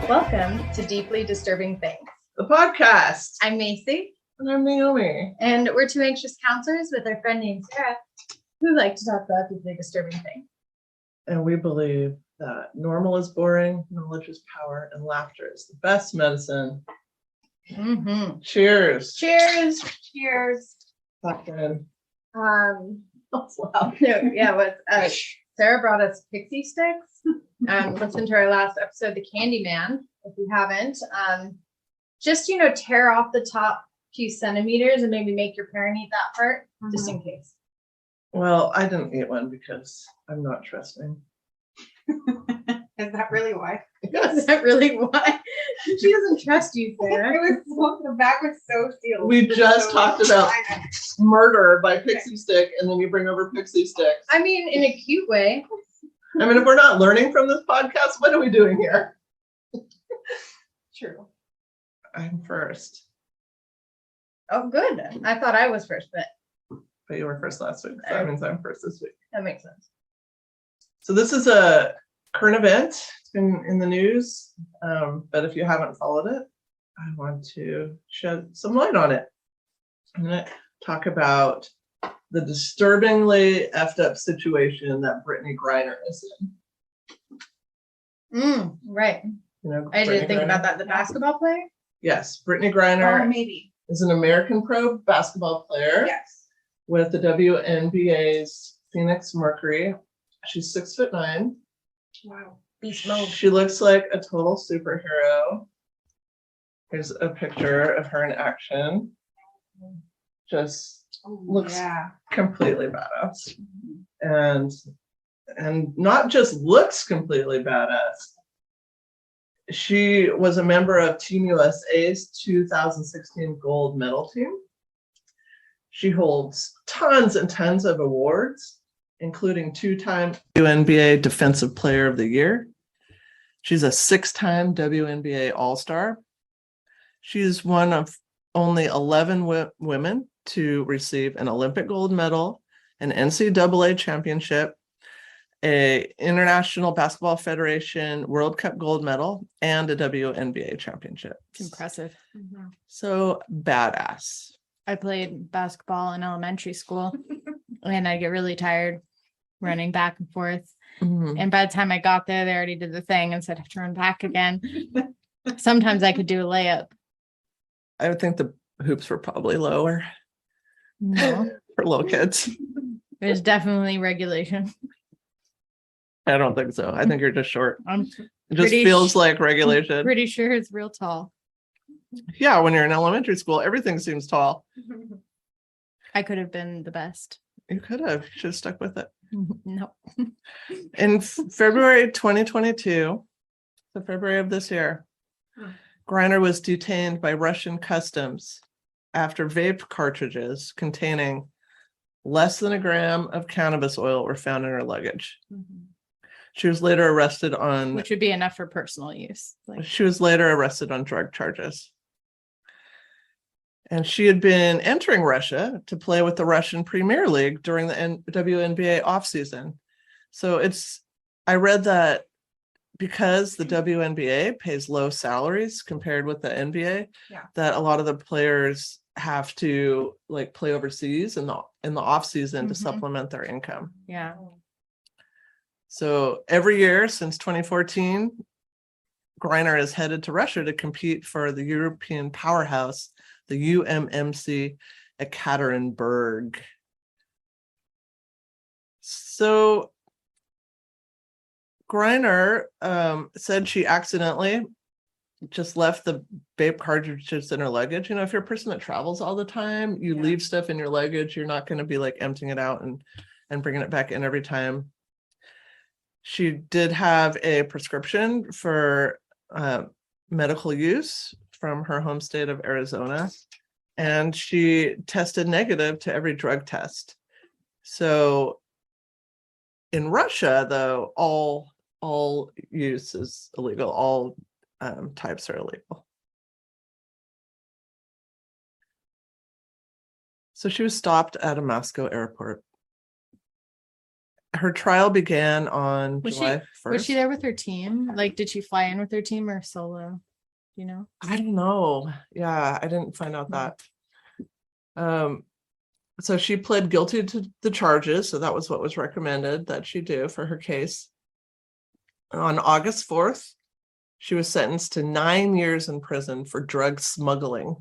Welcome to Deeply Disturbing Things, the podcast. I'm Macy. And I'm Naomi. And we're two anxious counselors with our friend named Sarah who like to talk about deeply disturbing things. And we believe that normal is boring, knowledge is power, and laughter is the best medicine. Mm-hmm. Cheers. Cheers. Cheers. Fucking. That's loud. Sarah brought us pixie sticks. Listen to our last episode, The Candyman, if you haven't. Just, tear off the top few centimeters and maybe make your parent eat that part, just in case. Well, I didn't eat one because I'm not trusting. Is that really why? Yes. Is that really why? She doesn't trust you, Sarah. The bag was so sealed. We just talked about murder by pixie stick, and then you bring over pixie sticks. I mean, in a cute way. I mean, if we're not learning from this podcast, what are we doing here? True. I'm first. Oh, good. I thought I was first, but But you were first last week, so that means I'm first this week. that makes sense. So this is a current event. It's been in the news, but if you haven't followed it, I want to shed some light on it. I'm going to talk about the disturbingly effed up situation that Brittney Griner is in. Right. I Brittney didn't think Griner? about that. The basketball player? Yes, Brittney Griner Maybe. is an American pro basketball player Yes. with the WNBA's Phoenix Mercury. She's 6'9". Wow. Beast mode. She looks like a total superhero. Here's a picture of her in action. Just looks completely badass. And not just looks completely badass. She was a member of Team USA's 2016 gold medal team. She holds tons and tons of awards, including 2-time WNBA Defensive Player of the Year. She's a 6-time WNBA All-Star. She's one of only 11 women to receive an Olympic gold medal, an NCAA championship, a International Basketball Federation World Cup gold medal, and a WNBA championship. It's impressive. So badass. I played basketball in elementary school and I get really tired running back and forth. Mhm. And by the time I got there, they already did the thing and said I have to run back again. Sometimes I could do a layup. I would think the hoops were probably lower No, for little kids. there's definitely regulation. I don't think so. I think you're just short. I'm It just pretty feels like regulation. pretty sure it's real tall. Yeah, when you're in elementary school, everything seems tall. I could have been the best. You could have. You should have stuck with it. No. In February 2022, so February of this year, Griner was detained by Russian customs after vape cartridges containing less than a gram of cannabis oil were found in her luggage. She was later arrested on Which would be enough for personal use. on drug charges. And she had been entering Russia to play with the Russian Premier League during the WNBA offseason. So I read that because the WNBA pays low salaries compared with the NBA, that a lot of the players have to play overseas in the off season to supplement their income. Yeah. So every year since 2014, Griner is headed to Russia to compete for the European powerhouse, the UMMC Ekaterinburg. So Griner said she accidentally just left the vape cartridges in her luggage. If you're a person that travels all the time, you leave stuff in your luggage, you're not going to be emptying it out and bringing it back in every time. She did have a prescription for medical use from her home state of Arizona, and she tested negative to every drug test. So in Russia, though, all use is illegal. All types are illegal. So she was stopped at a Moscow airport. Her trial began on Was she- July 1st. Was she there with her team? Like, did she fly in with her team or solo? You know? I don't know. Yeah, I didn't find out that. So she pled guilty to the charges. So that was what was recommended that she do for her case. On August 4th, she was sentenced to 9 years in prison for drug smuggling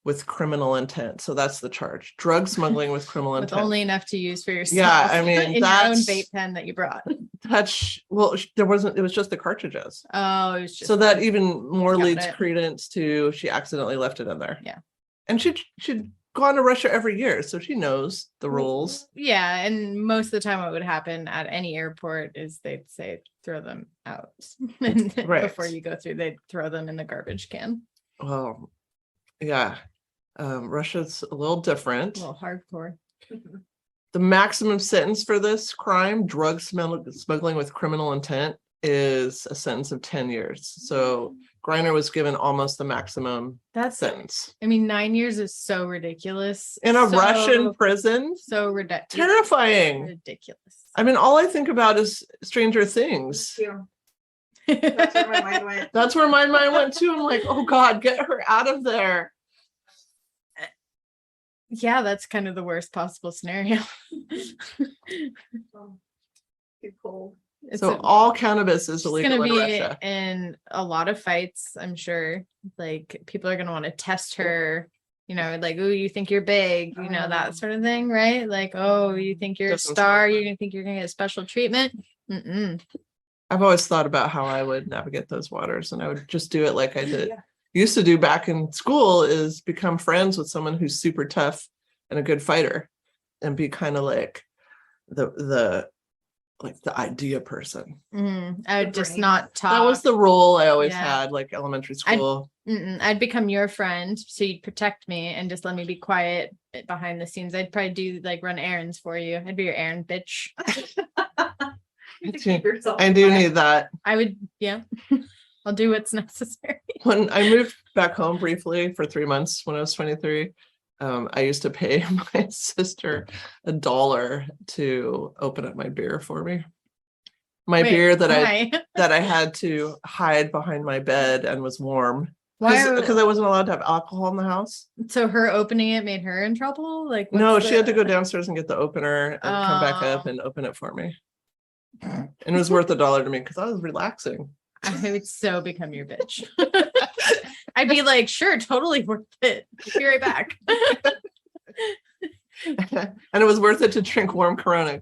with criminal intent. So that's the charge. Drug smuggling with criminal With intent. only enough to use for yourself. Yeah, I mean, in your own that's- vape pen that you brought. Well, there wasn't, it was just the cartridges. Oh, it was just So that even more Got leads it. credence to she accidentally left it in there. Yeah. And she'd gone to Russia every year, so she knows the rules. Yeah, and most of the time what would happen at any airport is they'd say throw them out. And Right. before you go through, they'd throw them in the garbage can. Well, yeah. Russia's a little different. A little hardcore. The maximum sentence for this crime, drug smuggling with criminal intent, is a sentence of 10 years. So Griner was given almost the maximum That's sentence. I mean, 9 years is so ridiculous. In a Russian prison? So ridiculous. Terrifying. Ridiculous. I mean, all I think about is Stranger Things. That's where my mind went. That's where my mind went too. I'm like, oh God, get her out of there. Yeah, that's kind of the worst possible scenario. Too cold. It's So a- all cannabis is She's illegal gonna in be Russia. in a lot of fights, I'm sure. Like people are gonna want to test her, you know, like, oh, you think you're big, you know, that sort of thing, right? Like, oh, you think you're a Doesn't star, sound you're gonna think you're gonna get special treatment. Mm-mm. I've always thought about how I would navigate those waters, and I would just do it like I did. Yeah. Used to do back in school, is become friends with someone who's super tough and a good fighter, and be kind of like the idea person. I would The just brain. not talk. That was the role I always Yeah. had, like elementary school. I'd become your friend, so you'd protect me and just let me be quiet behind the scenes. I'd probably do like run errands for you. I'd be your errand bitch. To keep yourself I do alive. need that. I would, yeah. I'll do what's necessary. When I moved back home briefly for 3 months when I was 23, I used to pay my sister $1 to open up my beer for me. My Wait, beer that why? I had to hide behind my bed and was warm Why? because I wasn't allowed to have alcohol in the house. So her opening it made her in trouble? Like No, what's she had to the- go downstairs and get the opener and come back up Oh. and open it for me. And it was worth $1 to me because I was relaxing. I would so become your bitch. I'd be like, sure, totally worth it. Be right back. And it was worth it to drink warm Corona.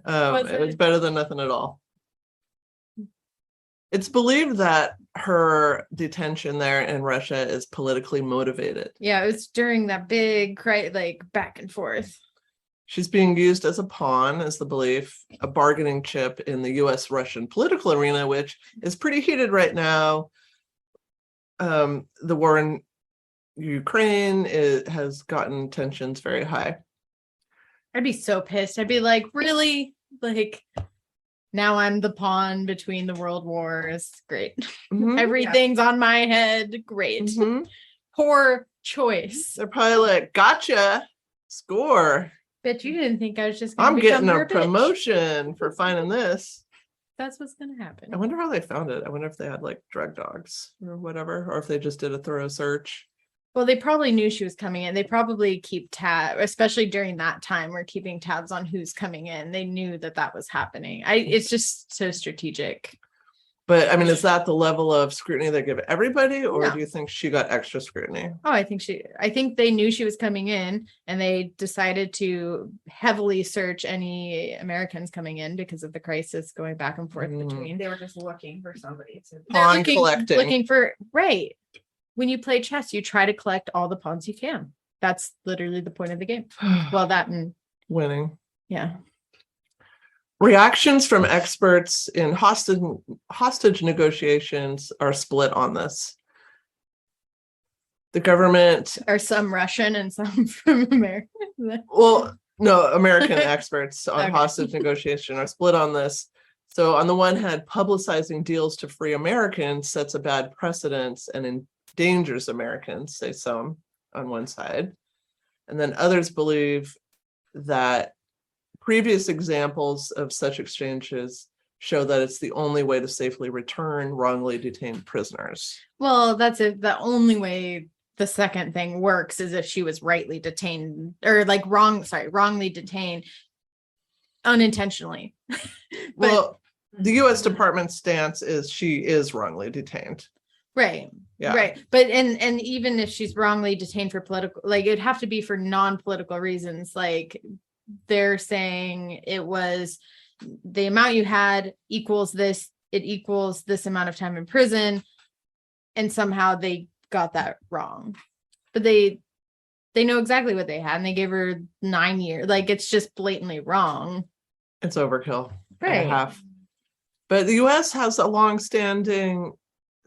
Was It was it? better than nothing at all. It's believed that her detention there in Russia is politically motivated. Yeah, it was during that big cry, like back and forth. She's being used as a pawn, is the belief, a bargaining chip in the US-Russian political arena, which is pretty heated right now. The war in Ukraine has gotten tensions very high. I'd be so pissed. I'd be like, really? Like, now I'm the pawn between the world wars. Great. Mhm, Everything's on my head. Great. mhm. Poor choice. They're probably like, gotcha, score. Bitch, you didn't think I was just gonna I'm become getting your a bitch. promotion for finding this. That's what's gonna happen. I wonder how they found it. I wonder if they had like drug dogs or whatever, or if they just did a thorough search. Well, they probably knew she was coming in. They probably keep especially during that time, we're keeping tabs on who's coming in. They knew that was happening. It's just so strategic. But I mean, is that the level of scrutiny they give everybody, or No. do you think she got extra scrutiny? Oh, I think they knew she was coming in and they decided to heavily search any Americans coming in because of the crisis going back and forth Mm. between. They were just looking for somebody to. They're Pawn collecting. looking for, right. When you play chess, you try to collect all the pawns you can. That's literally the point of the game. Well, that and Winning. yeah. Reactions from experts in hostage negotiations are split on this. The government, Are some Russian and some from America. well, no, American experts on Okay. hostage negotiation are split on this. So on the one hand, publicizing deals to free Americans sets a bad precedence and endangers Americans, say some on one side. And then others believe that previous examples of such exchanges show that it's the only way to safely return wrongly detained prisoners. Well, that's it. The only way the second thing works is if she was rightly detained or like wrongly detained unintentionally. Well, the U.S. Department's stance is she is wrongly detained. Right. Yeah. Right. But and even if she's wrongly detained for political, like it'd have to be for non-political reasons. Like they're saying it was the amount you had equals this, it equals this amount of time in prison. And somehow they got that wrong. But they know exactly what they had and they gave her 9 years. Like it's just blatantly wrong. It's overkill. Right. And a half. But the U.S. has a long-standing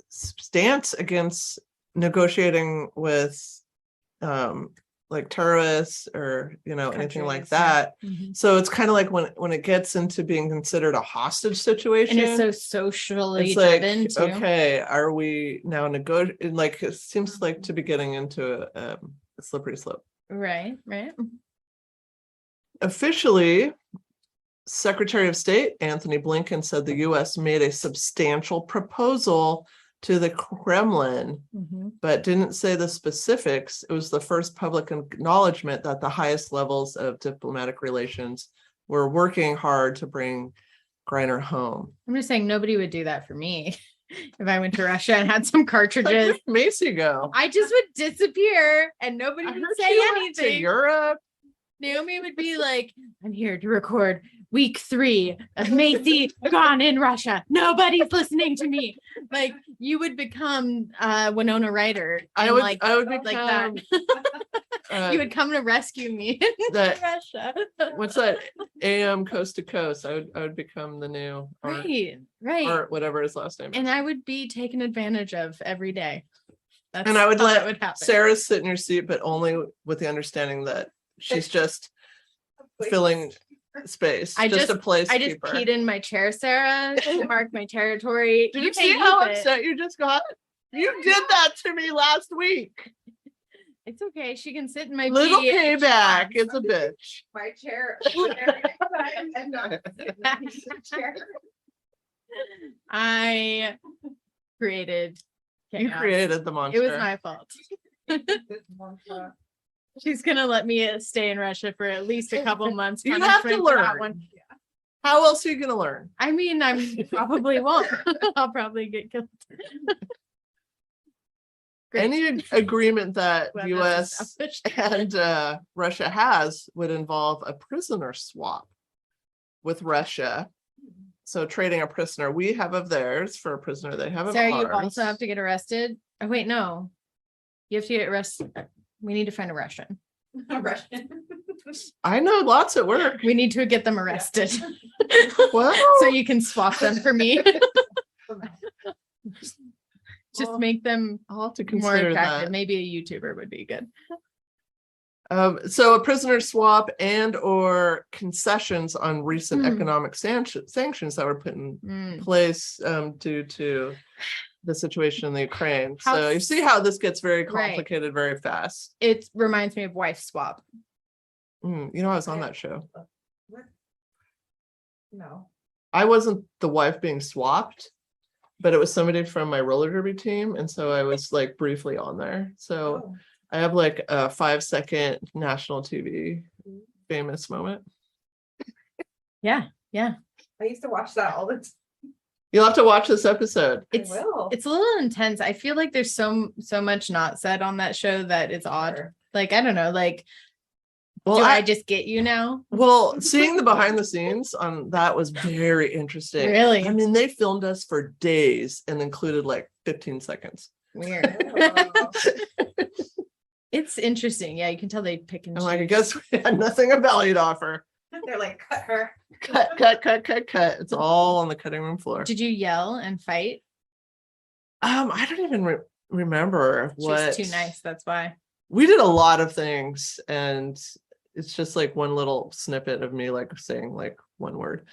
stance against negotiating with like terrorists or anything like Countries, yeah. that. Mhm. So it's kind of like when it gets into being considered a hostage situation, And it's so socially it's like, driven too. okay, are we now negotiating? Like it seems like to be getting into a slippery slope. Right. Officially, Secretary of State Anthony Blinken said the U.S. made a substantial proposal to the Kremlin, Mhm. but didn't say the specifics. It was the first public acknowledgement that the highest levels of diplomatic relations were working hard to bring Griner home. I'm just saying nobody would do that for me if I went to Russia and had some cartridges. Where'd Macy go? I just would disappear and nobody I would heard say she went to anything. Europe. Naomi would be like, I'm here to record week 3 of Macy gone in Russia. Nobody's listening to me. Like you would become Winona Ryder. I and, would like become, that. You would come to rescue me in that- Russia. what's that? AM Coast to Coast. I would become the new Art, Right. Art, whatever his last name is. And I would be taken advantage of every day. That's And I would how let it would happen. Sarah sit in your seat, but only with the understanding that she's just filling space. I just a place. I just peed in my chair, Sarah, to mark my territory. Did you may see how use it. upset you just got? You did that to me last week. It's okay. She can sit in my Little pee if she payback. wants. It's a bitch. My chair. I created. You chaos. created the monster. It was my fault. She's gonna let me stay in Russia for at least a couple months. You have to punishment for that learn. one. How else are you gonna learn? I mean, I probably won't. I'll probably get killed. Great. Any agreement that Well, U.S. that's established. and Russia has would involve a prisoner swap with Russia. So trading a prisoner we have of theirs for a prisoner they have of Sarah, ours. you also have to get arrested. Oh, wait, no. You have to get arrested. We need to find a Russian. Russian. I know lots at work. We need to get them arrested. Well, So you can swap them for me. Just well, make them I'll have to more consider attractive. that. Maybe a YouTuber would be good. So a prisoner swap and or concessions on recent Hmm. economic sanctions that were put in Mm. place due to the situation in the Ukraine. How So you see how this gets very Right. complicated very fast. It reminds me of wife swap. I was on that show. What? No. I wasn't the wife being swapped, but it was somebody from my roller derby team. And so I was like briefly on there. So Oh. I have like a 5-second national TV famous moment. Yeah. I used to watch that all the time. You'll have to watch this episode. It's I will. it's a little intense. I feel like there's so much not said on that show that it's odd. Sure. Like, I don't know, like, Well, do I just get you now? Well, seeing the behind the scenes on that was very interesting. Really? I mean, they filmed us for days and included like 15 seconds. Weird. Oh. It's interesting. Yeah, you can tell they pick and I'm like, I choose. guess we had nothing of value to offer. They're like, cut her. Cut. It's all on the cutting room floor. Did you yell and fight? I don't even remember She what. was too nice. That's why. We did a lot of things, and it's just like one little snippet of me like saying like one word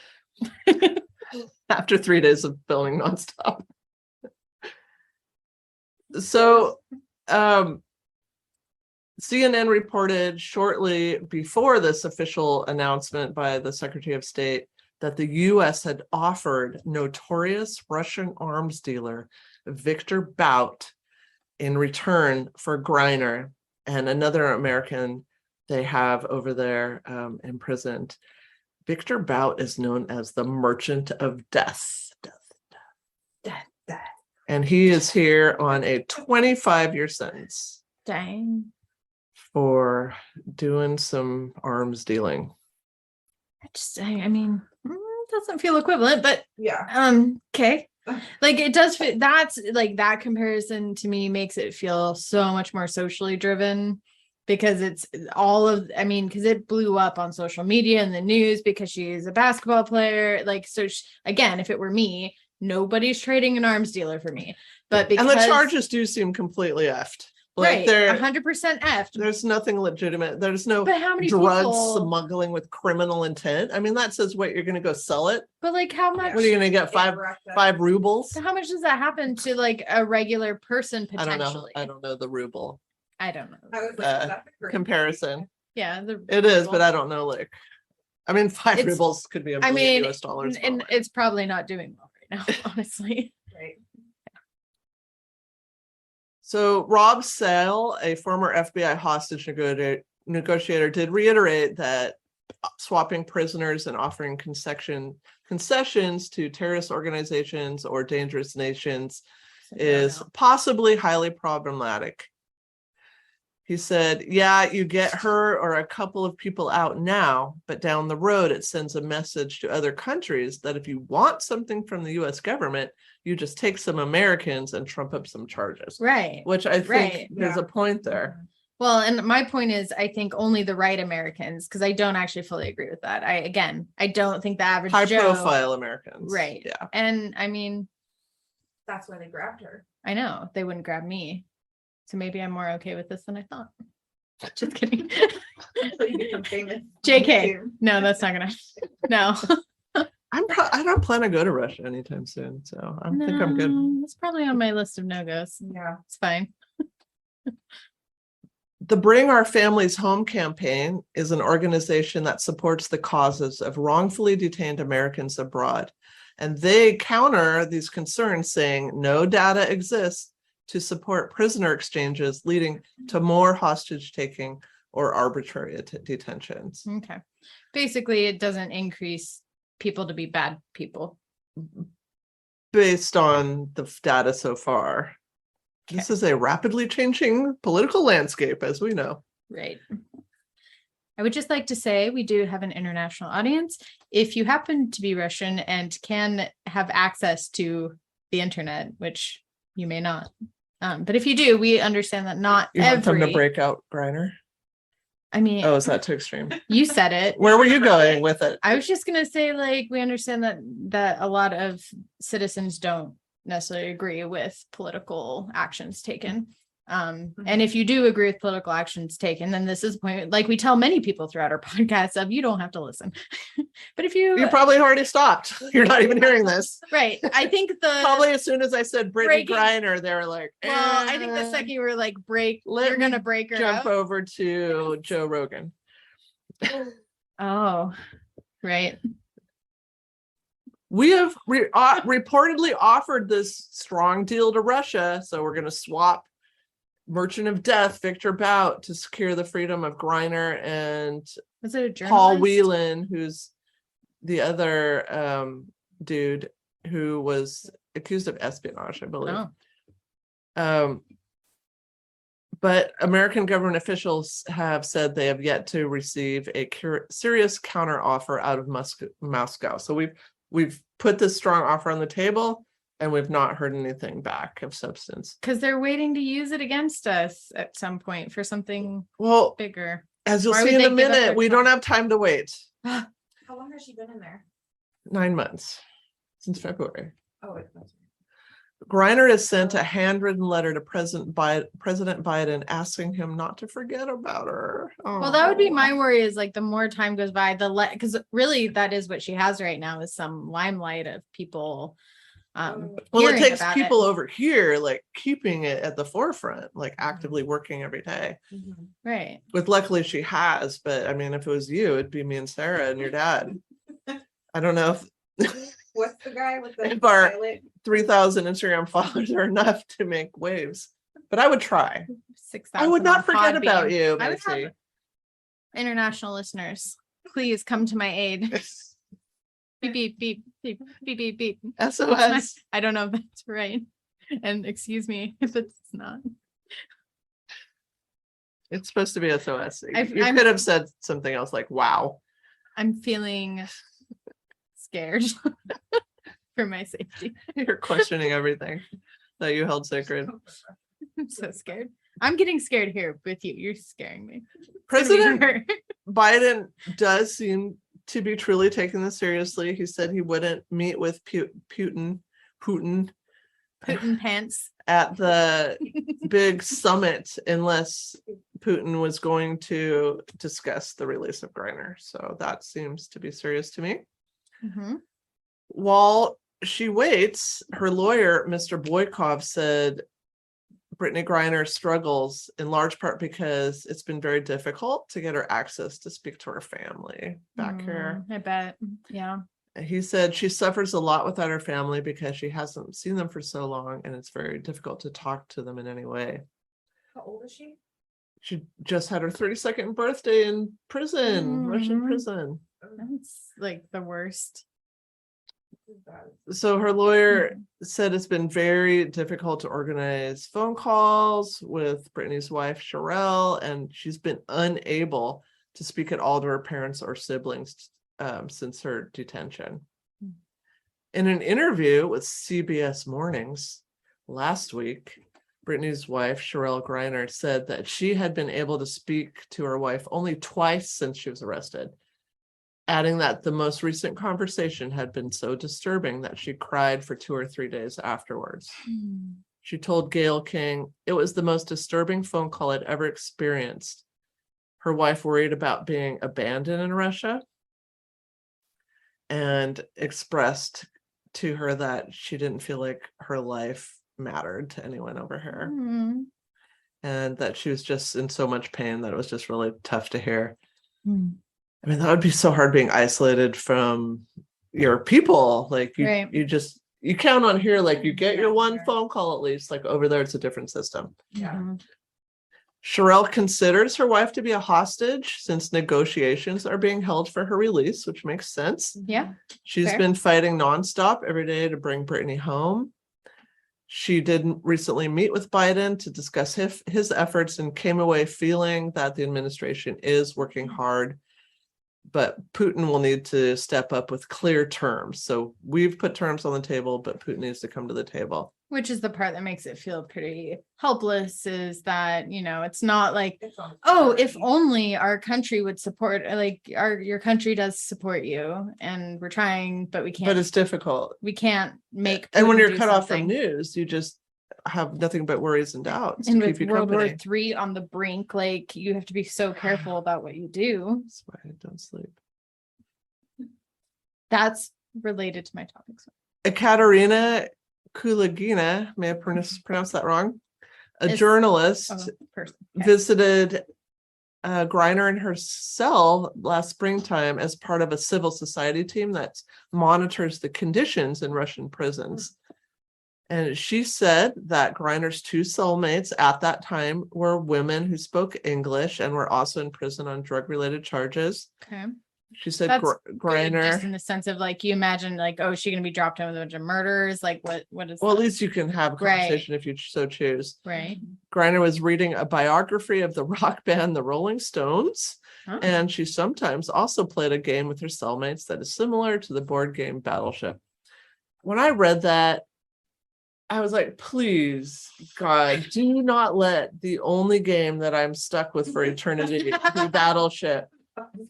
after 3 days of filming nonstop. So CNN reported shortly before this official announcement by the Secretary of State that the U.S. had offered notorious Russian arms dealer Victor Bout in return for Griner and another American they have over there imprisoned. Victor Bout is known as the Merchant of Death. And he is here on a 25-year sentence. Dang. For doing some arms dealing. I mean, doesn't feel equivalent, but Yeah. okay. Like it does fit. That's like that comparison to me makes it feel so much more socially driven because it's all of, I mean, because it blew up on social media and the news because she's a basketball player. Like, so again, if it were me, nobody's trading an arms dealer for me. But because and the charges do seem completely effed. Like right, they're 100% effed. There's nothing legitimate. There's no But how many drug people smuggling with criminal intent. I mean, that says what you're going to go sell it. But like how much? What are you going to get? Five rubles? So how much does that happen to like a regular person potentially? I don't know the ruble I don't know. I was like, that's a great comparison. Yeah, It is, but I don't know. Like, I mean, 5 It's- rubles could be a I million mean, US dollars. and it's probably not doing well right now, honestly. Right. So Rob Sale, a former FBI hostage negotiator, did reiterate that swapping prisoners and offering concessions to terrorist organizations or dangerous nations is possibly highly problematic. He said, yeah, you get her or a couple of people out now, but down the road, it sends a message to other countries that if you want something from the US government, you just take some Americans and trump up some charges. Right. Which I think Right. there's a point there. Well, and my point is, I think only the right Americans, because I don't actually fully agree with that. I don't think the average High Joe, profile Americans. right. Yeah. And I mean, That's why they grabbed her. I know they wouldn't grab me. So maybe I'm more okay with this than I thought. Just kidding. Until you become famous. JK. No, that's not gonna. No. I don't plan to go to Russia anytime soon. So I think I'm good. No, it's probably on my list of no-goes. Yeah. It's fine. The Bring Our Families Home campaign is an organization that supports the causes of wrongfully detained Americans abroad. And they counter these concerns saying no data exists to support prisoner exchanges leading to more hostage taking or arbitrary detentions. Okay. Basically, it doesn't increase people to be bad people. Based on the data so far. This is a rapidly changing political landscape, as we know. Right. I would just like to say we do have an international audience. If you happen to be Russian and can have access to the internet, which you may not, but if you do, we understand that not You want them every. to break out Griner? I mean, Oh, is that too extreme? you said it. Where were you going with it? I was just gonna say, like, we understand that a lot of citizens don't necessarily agree with political actions taken. And if you do agree with political actions taken, then this is a point, like we tell many people throughout our podcast, of you don't have to listen. But if you probably already stopped. You're not even hearing this. right, I think the Probably as soon as I said Brittney breaking- Griner, they were like, well, I think the second you were like Let you're me gonna break her jump out. over to Joe Rogan. Oh, right. We have reportedly offered this strong deal to Russia, so we're going to swap Merchant of Death, Victor Bout, to secure the freedom of Griner and Was it a journalist? Paul Whelan, who's the other dude who was accused of espionage, I believe. Oh. But American government officials have said they have yet to receive a serious counter offer out of Moscow. So we've put this strong offer on the table, and we've not heard anything back of substance. Because they're waiting to use it against us at some point for something Well, bigger. as you'll Why see would in a they give up minute, their we time? don't have time to wait. How long has she been in there? 9 months since February. Oh, it's not. Griner has sent a handwritten letter to President Biden asking him not to forget about her. Well, that would be Oh. my worry, is like the more time goes by, because really that is what she has right now, is some limelight of people Well, it hearing takes about people over here, like keeping it at the forefront, like actively working every day. Right. With luckily she has, but I mean, if it was you, it'd be me and Sarah and your dad. I don't know if What's the guy with the If our- pilot? 3,000 Instagram followers are enough to make waves, but I would try. 6,000. I would not on forget Podbean. about you, I would Missy. have international listeners. Please come to my aid. Beep, beep, beep, beep, beep, beep, beep. SOS. I don't know if that's right. And excuse me if it's not. It's supposed to be SOS. You I'm- could have said something else like, wow. I'm feeling scared for my safety. You're questioning everything that you held sacred. I'm so scared. I'm getting scared here with you. You're scaring me. It's gonna be President hard. Biden does seem to be truly taking this seriously. He said he wouldn't meet with Putin Putin pants. at the big summit unless Putin was going to discuss the release of Griner. So that seems to be serious to me. Mhm. While she waits, her lawyer, Mr. Boykov, said Brittney Griner struggles in large part because it's been very difficult to get her access to speak to her family back here. I bet. Yeah. He said she suffers a lot without her family because she hasn't seen them for so long and it's very difficult to talk to them in any way. How old is she? She just had her 32nd birthday in prison, Russian Mhm. prison. That's like the worst. So her lawyer said it's been very difficult to organize phone calls with Brittany's wife, Sherelle, and she's been unable to speak at all to her parents or siblings since her detention. In an interview with CBS Mornings last week, Brittany's wife, Sherelle Griner, said that she had been able to speak to her wife only twice since she was arrested, adding that the most recent conversation had been so disturbing that she cried for 2 or 3 days afterwards. She told Gayle King, "It was the most disturbing phone call I'd ever experienced." Her wife worried about being abandoned in Russia and expressed to her that she didn't feel like her life mattered to anyone over here Mhm. and that she was just in so much pain that it was just really tough to hear. Mm. I mean, that would be so hard being isolated from your people. Like Right. you count on here, like you get your one phone call at least, like over there, it's a different system. Yeah. Mhm. Sherelle considers her wife to be a hostage since negotiations are being held for her release, which makes sense. Yeah. She's Fair. been fighting nonstop every day to bring Brittany home. She did recently meet with Biden to discuss his efforts and came away feeling that the administration is working hard, but Putin will need to step up with clear terms. So we've put terms on the table, but Putin needs to come to the table. Which is the part that makes it feel pretty helpless, is that, it's not like, It's on oh, if Saturday. only our country would support, like your country does support you and we're trying, but we But can't, it's difficult. we can't make. And when Putin you're do cut off from something. news, you just have nothing but worries and doubts And to with keep you World War company. III on the brink, like you have to be so careful about what you do. That's why I don't sleep. That's related to my topics. Ekaterina Kulagina, may I pronounce that wrong? A It's- journalist Person. Okay. visited Griner in her cell last springtime as part of a civil society team that monitors the conditions in Russian prisons. And she said that Griner's 2 cellmates at that time were women who spoke English and were also in prison on drug-related charges. Okay. She said That's Good, Griner. just in the sense of like, you imagine like, oh, is she gonna be dropped in with a bunch of murders? Like what is Well, at that? least you can have a Right. conversation if you so choose. Right. Griner was reading a biography of the rock band The Rolling Stones, Oh. and she sometimes also played a game with her cellmates that is similar to the board game Battleship. When I read that, I was like, please, God, do not let the only game that I'm stuck with for eternity be Battleship.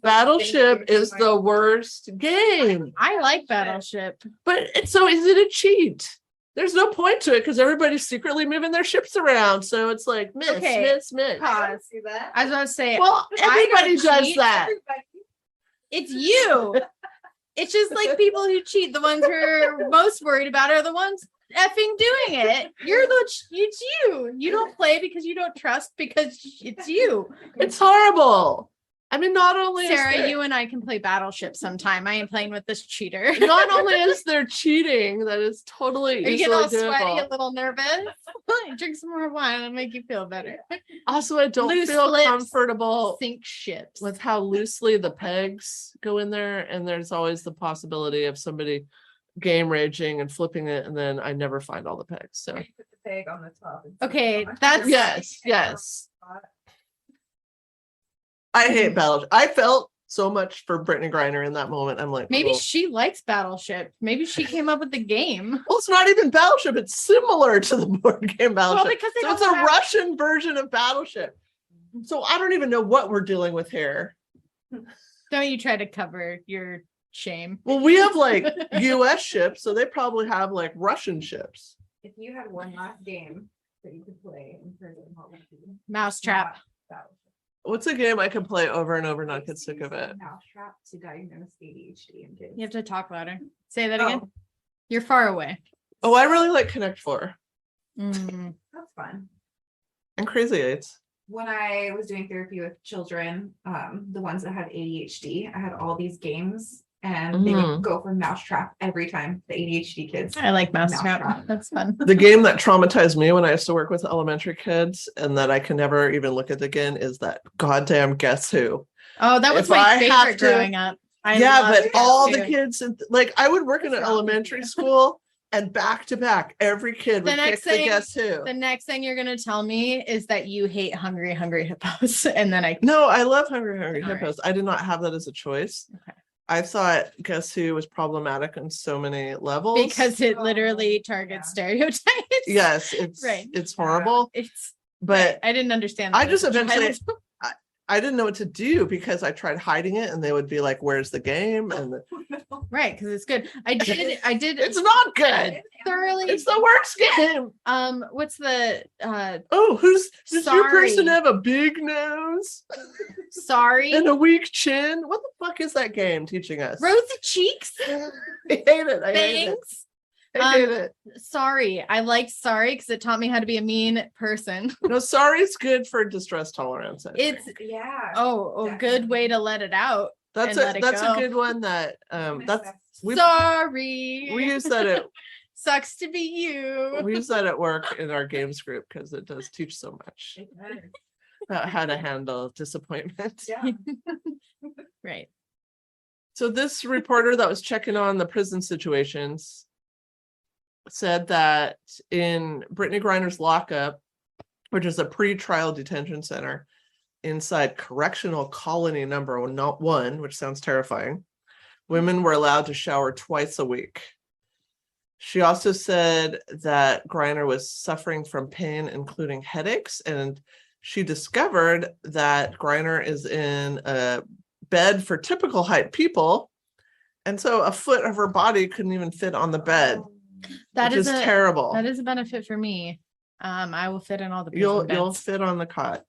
Battleship is the worst game. I like Battleship. But is it a cheat? There's no point to it because everybody's secretly moving their ships around. So it's like miss, Okay, miss, miss. pause. See that? I was about to say, Well, I everybody don't does cheat. that. it's you. It's just like people who cheat. The ones who are most worried about are the ones effing doing it. It's you. You don't play because you don't trust, because it's you. It's horrible. I mean, not only Sarah, is there, you and I can play Battleship sometime. I ain't playing with this cheater. not only is there cheating that is totally Are you easily getting all doable. sweaty, a little nervous? Drink some more wine and make you feel better. Also, I don't Loose feel lips, comfortable Sink ships. with how loosely the pegs go in there, and there's always the possibility of somebody game raging and flipping it, and then I never find all the pegs. So Put the peg on the top. and Okay, sit on it. that's- yes. I hate Battleship. I felt so much for Brittney Griner in that moment. I'm like, Maybe oh. she likes Battleship. Maybe she came up with the game. Well, it's not even Battleship. It's similar to the board game Battleship. because they So don't it's a have- Russian version of Battleship. So I don't even know what we're dealing with here. Don't you try to cover your shame. Well, we have like US ships, so they probably have like Russian ships. If you had one last game that you could play in prison, what would it be? Mousetrap. Battleship. What's a game I can play over and over and not get It's sick of using it? Mousetrap to diagnose ADHD in kids. You have to talk louder. Say that again. Oh, You're far away. Oh, I really like Connect 4 Mm. that's fun. and Crazy Eights. When I was doing therapy with children, the ones that had ADHD, I had all these games and they Mhm. would go for Mousetrap every time, the ADHD kids. I like Mousetrap. Mousetrap. That's fun. The game that traumatized me when I used to work with elementary kids and that I can never even look at again is that goddamn Guess Who. Oh, that was If my I have favorite to- growing up. I Yeah, loved but Guess all Who. the kids, like I would work in an What's wrong with elementary you? school and back to back, every kid The would next pick the thing- Guess Who. The next thing you're gonna tell me is that you hate Hungry Hippos, and then I No, I love Hungry All right. Hippos. I did not have that as a choice. Okay. I thought Guess Who was problematic on so many levels. because it Oh, literally targets yeah. stereotypes. yes, it's Right. it's horrible. It's But I didn't understand. I that just as a eventually child. I didn't know what to do because I tried hiding it and they would be like, "Where's the game?" And Right, because it's good. I did it's not good. thoroughly. It's the worst game. What's the Oh, does your person Sorry. have a big nose sorry and a weak chin? What the fuck is that game teaching us? rosy cheeks? I hate it. I hate it. Thanks. I hate it. Sorry, I like sorry because it taught me how to be a mean person. No, sorry is good for distress tolerance. I think. It's Yeah. a good way to let it out. That's and let it that's go. a good one that that's we Sorry. we use that at Sucks to be you. we use that at work in our games group because it does teach so much about how to handle disappointment. Yeah. Right. So this reporter that was checking on the prison situations said that in Brittney Griner's lockup, which is a pre-trial detention center inside correctional colony number 1, which sounds terrifying, women were allowed to shower twice a week. She also said that Griner was suffering from pain, including headaches, and she discovered that Griner is in a bed for typical height people, and so a foot of her body couldn't even fit on the bed, That which is is terrible. That is a benefit for me. I will fit in all the You'll prison beds. fit on the cot.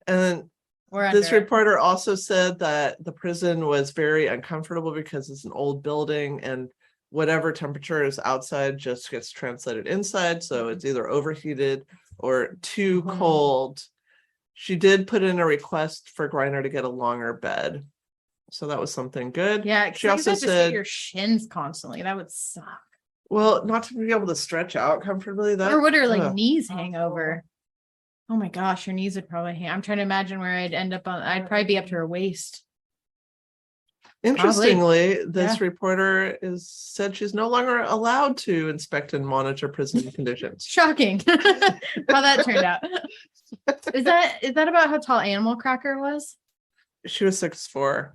And then Or this under it. reporter also said that the prison was very uncomfortable because it's an old building and whatever temperature is outside just gets translated inside. So it's either overheated or too Mhm. cold. She did put in a request for Griner to get a longer bed. So that was something good. Yeah, She she also also said- hit your shins constantly. That would suck. Well, not to be able to stretch out comfortably. That Or would her like ugh. knees hang over? Oh my gosh, her knees would probably hang. I'm trying to imagine where I'd end up on. I'd probably be up to her waist. Interestingly, this Yeah. reporter said she's no longer allowed to inspect and monitor prison conditions. Shocking how that turned out. Is that about how tall Animal Cracker was? She was 6'4",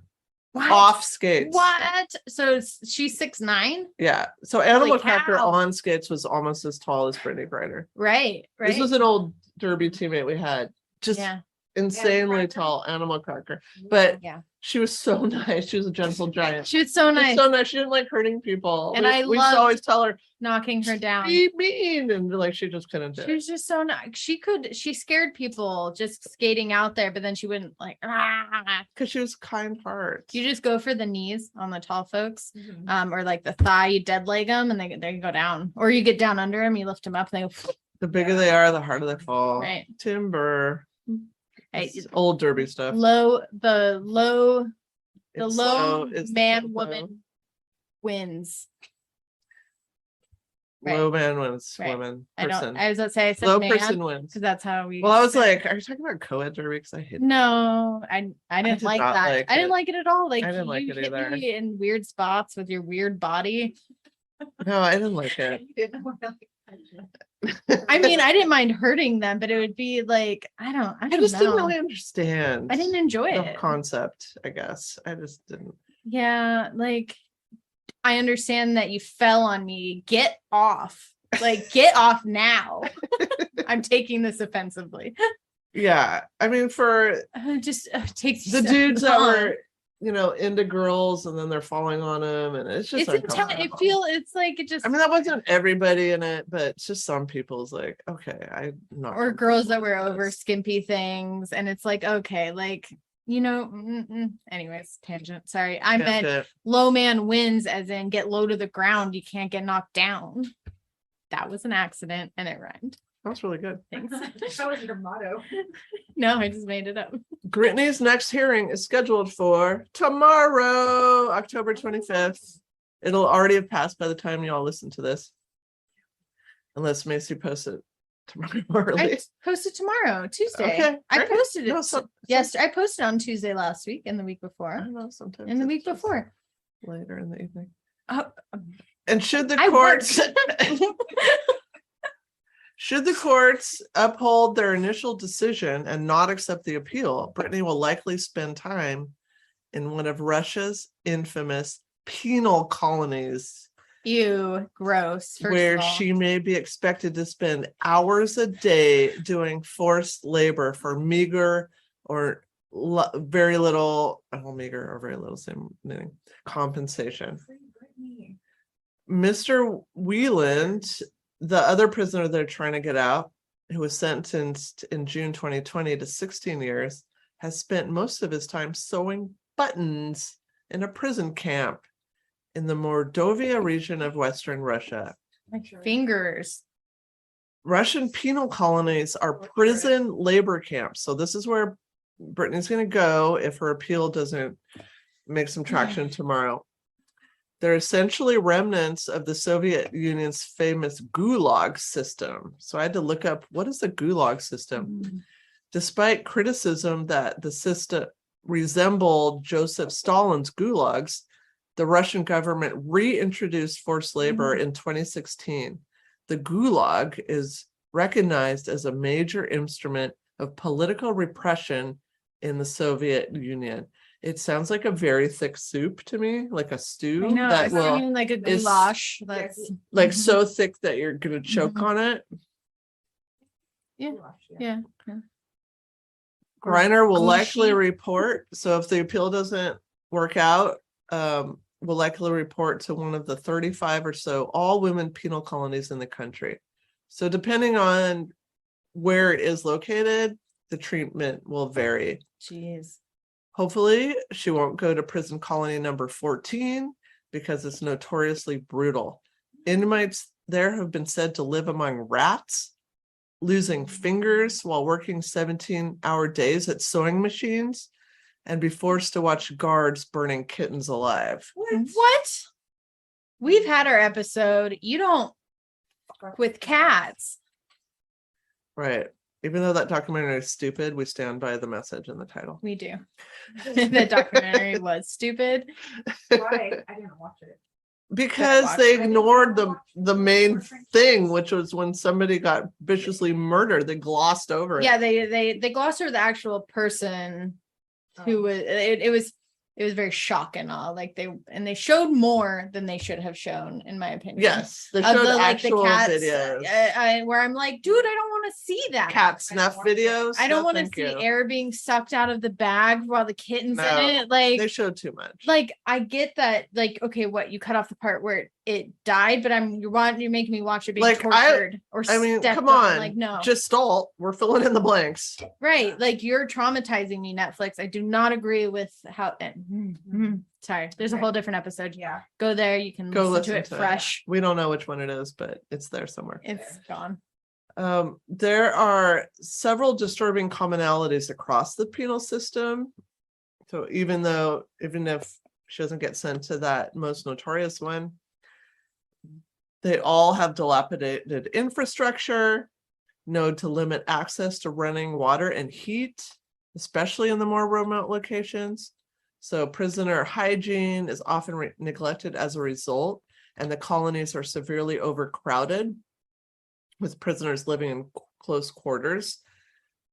What? off skates. What? So she's 6'9"? Yeah. So Animal Holy Cracker cow. on skates was almost as tall as Brittney Griner. Right. Right. This was an old Derby teammate we had. Just yeah. insanely Cracker? tall Animal Cracker. But Yeah. She was so nice. She was a gentle giant. She was so She was nice, so nice. She didn't like hurting people. And I we used to loved always tell her, knocking her down. be mean, and like she just couldn't do She it. was just so nice. She scared people just skating out there, but then she wouldn't like, Because she was kind heart. you just go for the knees on the tall folks, Mhm. or like the thigh, you dead leg them and they go down, or you get down under them, you lift them up and they go, The bigger they are, the harder they fall. right. Timber. Hey, It's old derby stuff. the low It's man so woman low. wins. Low man wins. Right. Woman. I Person. was gonna say I said Low man person wins. because that's how we. Well, I was like, are you talking about co-ed derby? Because I hate no, I didn't did like not that. like I didn't it. like it at all. Like I didn't like you it hit either. me in weird spots with your weird body. No, I didn't like it. I mean, I didn't mind hurting them, but it would be like I don't I just know. didn't really understand. I didn't enjoy the it. concept, I guess. I just didn't. Yeah, like I understand that you fell on me. Get off. Like get off now. I'm taking this offensively. Yeah. I mean, for Just takes the dudes that were, into girls and then they're falling on them, and it's just it's intense. uncomfortable. It's like it just I mean, that wasn't everybody in it, but it's just some people's like, okay, I'm not. or girls that wear comfortable with over this. skimpy things, and it's like okay, like anyways, tangent. Sorry, I Yeah, meant okay. low man wins, as in get low to the ground. You can't get knocked down. That was an accident, and it rhymed. That's really good. Thanks. That was your motto. No, I just made it up. Brittney's next hearing is scheduled for tomorrow, October 25th. It'll already have passed by the time y'all listen to this. Unless Macy posts it tomorrow early. I posted tomorrow, Tuesday. Okay, I great. posted it. No, Yes, I posted on Tuesday last week and the week I before. don't know, sometimes And the it's week just before. later in the evening. Oh, And should the I courts worked. should the courts uphold their initial decision and not accept the appeal, Brittney will likely spend time in one of Russia's infamous penal colonies, Ew, gross. First where of all. she may be expected to spend hours a day doing forced labor for meager or very little, meager or very little, same meaning, compensation. Mr. Wieland, the other prisoner they're trying to get out, who was sentenced in June 2020 to 16 years, has spent most of his time sewing buttons in a prison camp in the Mordovia region of Western Russia. My fingers. Russian penal colonies are prison labor camps. So this is where Brittney's going to go if her appeal doesn't make some traction tomorrow. They're essentially remnants of the Soviet Union's famous Gulag system. So I had to look up, what is the Gulag system? Despite criticism that the system resembled Joseph Stalin's gulags, the Russian government reintroduced forced labor in 2016. The Gulag is recognized as a major instrument of political repression in the Soviet Union. It sounds like a very thick soup to me, like a stew I know. that It's will like a is- goulash. That's like Mhm. so thick that you're gonna choke on it. yeah. Griner will Gushy. likely report. So if the appeal doesn't work out, will likely report to one of the 35 or so all women penal colonies in the country. So depending on where it is located, the treatment will vary. Jeez. Hopefully she won't go to prison colony number 14 because it's notoriously brutal. Inmates there have been said to live among rats, losing fingers while working 17-hour days at sewing machines, and be forced to watch guards burning kittens alive. What? We've had our episode. You don't fuck with cats. Right. Even though that documentary is stupid, we stand by the message in the title. We do. The documentary was stupid. Why? I didn't watch it. Because they ignored the main thing, which was when somebody got viciously murdered. They glossed over it. Yeah, they glossed over the actual person who was it was very shocking all like they showed more than they should have shown, in my opinion. Yes, they Of showed the actual cats, videos. where I'm like, dude, I don't want want to see that. cat snuff videos. I don't No, want to thank see you. air being sucked out of the bag while the kitten's No, in it. Like, They showed too much. like I get that. Like, okay, what you cut off the part where it died, but you're making me watch it being Like, tortured or I mean, stepped come on. Like, no, Just stall. We're filling in the blanks. right. Like, you're traumatizing me, Netflix. I do not agree with how. Sorry, there's a whole different episode. Yeah. Go there. You can Go listen to it it. fresh. We don't know which one it is, but it's there somewhere. It's gone. There are several disturbing commonalities across the penal system. So even if she doesn't get sent to that most notorious one, they all have dilapidated infrastructure, known to limit access to running water and heat, especially in the more remote locations. So prisoner hygiene is often neglected as a result, and the colonies are severely overcrowded with prisoners living in close quarters.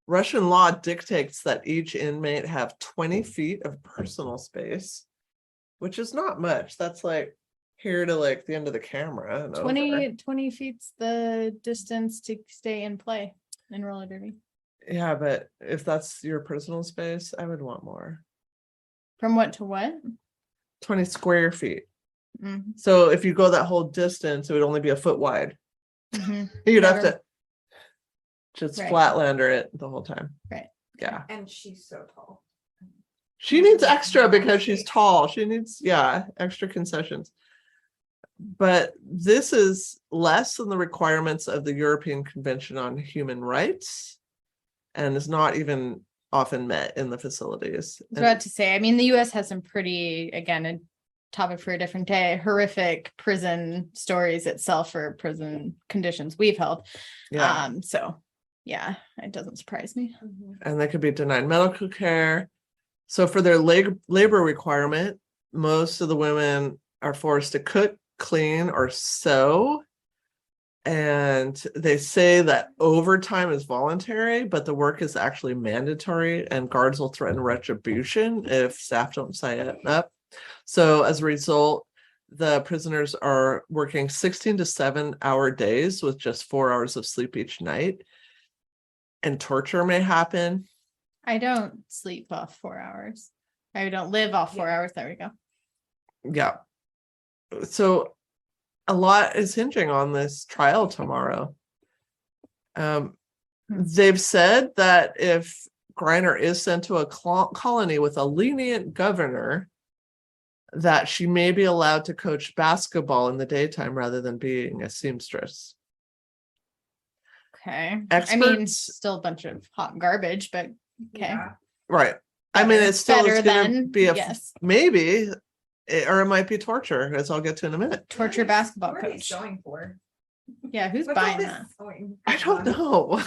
Russian law dictates that each inmate have 20 feet of personal space, which is not much. That's like here to like the end of the camera. And 20 feet's the distance to stay and play in roller derby. Yeah, but if that's your personal space, I would want more. From what to what? 20 square feet. Mhm. So if you go that whole distance, it would only be a foot wide. Mhm. You'd have Never- to just Right. flatlander it the whole time. Right. Yeah. And she's so tall. She needs extra because she's tall. She needs, extra concessions. But this is less than the requirements of the European Convention on Human Rights and is not even often met in the facilities. I was about to say, I mean, the US has some pretty, again, a topic for a different day, horrific prison stories itself for prison conditions we've held. Yeah. So yeah, it doesn't surprise me. And they could be denied medical care. So for their labor requirement, most of the women are forced to cook, clean, or sew. And they say that overtime is voluntary, but the work is actually mandatory, and guards will threaten retribution if staff don't sign up. So as a result, the prisoners are working 16 to 7-hour days with just 4 hours of sleep each night. And torture may happen. I don't sleep off 4 hours. I don't live off 4 hours. There we go. Yeah. So a lot is hinging on this trial tomorrow. They've said that if Griner is sent to a colony with a lenient governor, that she may be allowed to coach basketball in the daytime rather than being a seamstress. Okay. Experts, I mean, still a bunch of hot garbage, but okay. Yeah. right. I mean, it's still Better going to than- be a yes. maybe, or it might be torture, as I'll get to in a minute. Torture basketball What are they coach. going for? Yeah, who's What's all buying this that? going I don't on? know.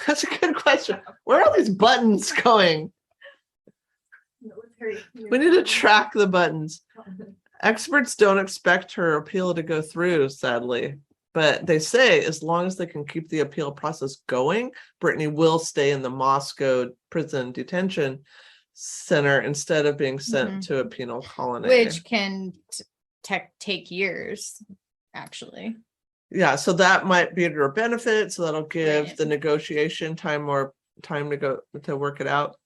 That's a good question. Where are these buttons going? We need to track the buttons. Experts don't expect her appeal to go through, sadly. But they say as long as they can keep the appeal process going, Brittney will stay in the Moscow prison detention center instead of being sent to a penal colony. Which can take years, actually. Yeah, so that might be to her benefit. So that'll give Right. the negotiation time more time to go to work it out.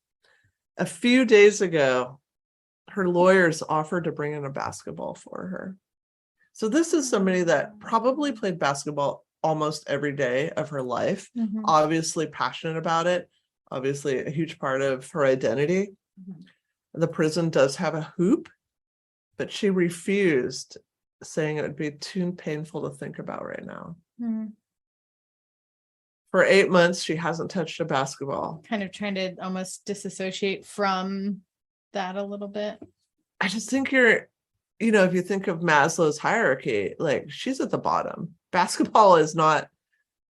A few days ago, her lawyers offered to bring in a basketball for her. So this is somebody that probably played basketball almost every day of her life, obviously passionate about it, obviously a huge part of her identity. The prison does have a hoop, but she refused, saying it would be too painful to think about right now. For 8 months, she hasn't touched a basketball. Kind of trying to almost disassociate from that a little bit. I just think if you think of Maslow's hierarchy, like she's at the bottom. Basketball is not,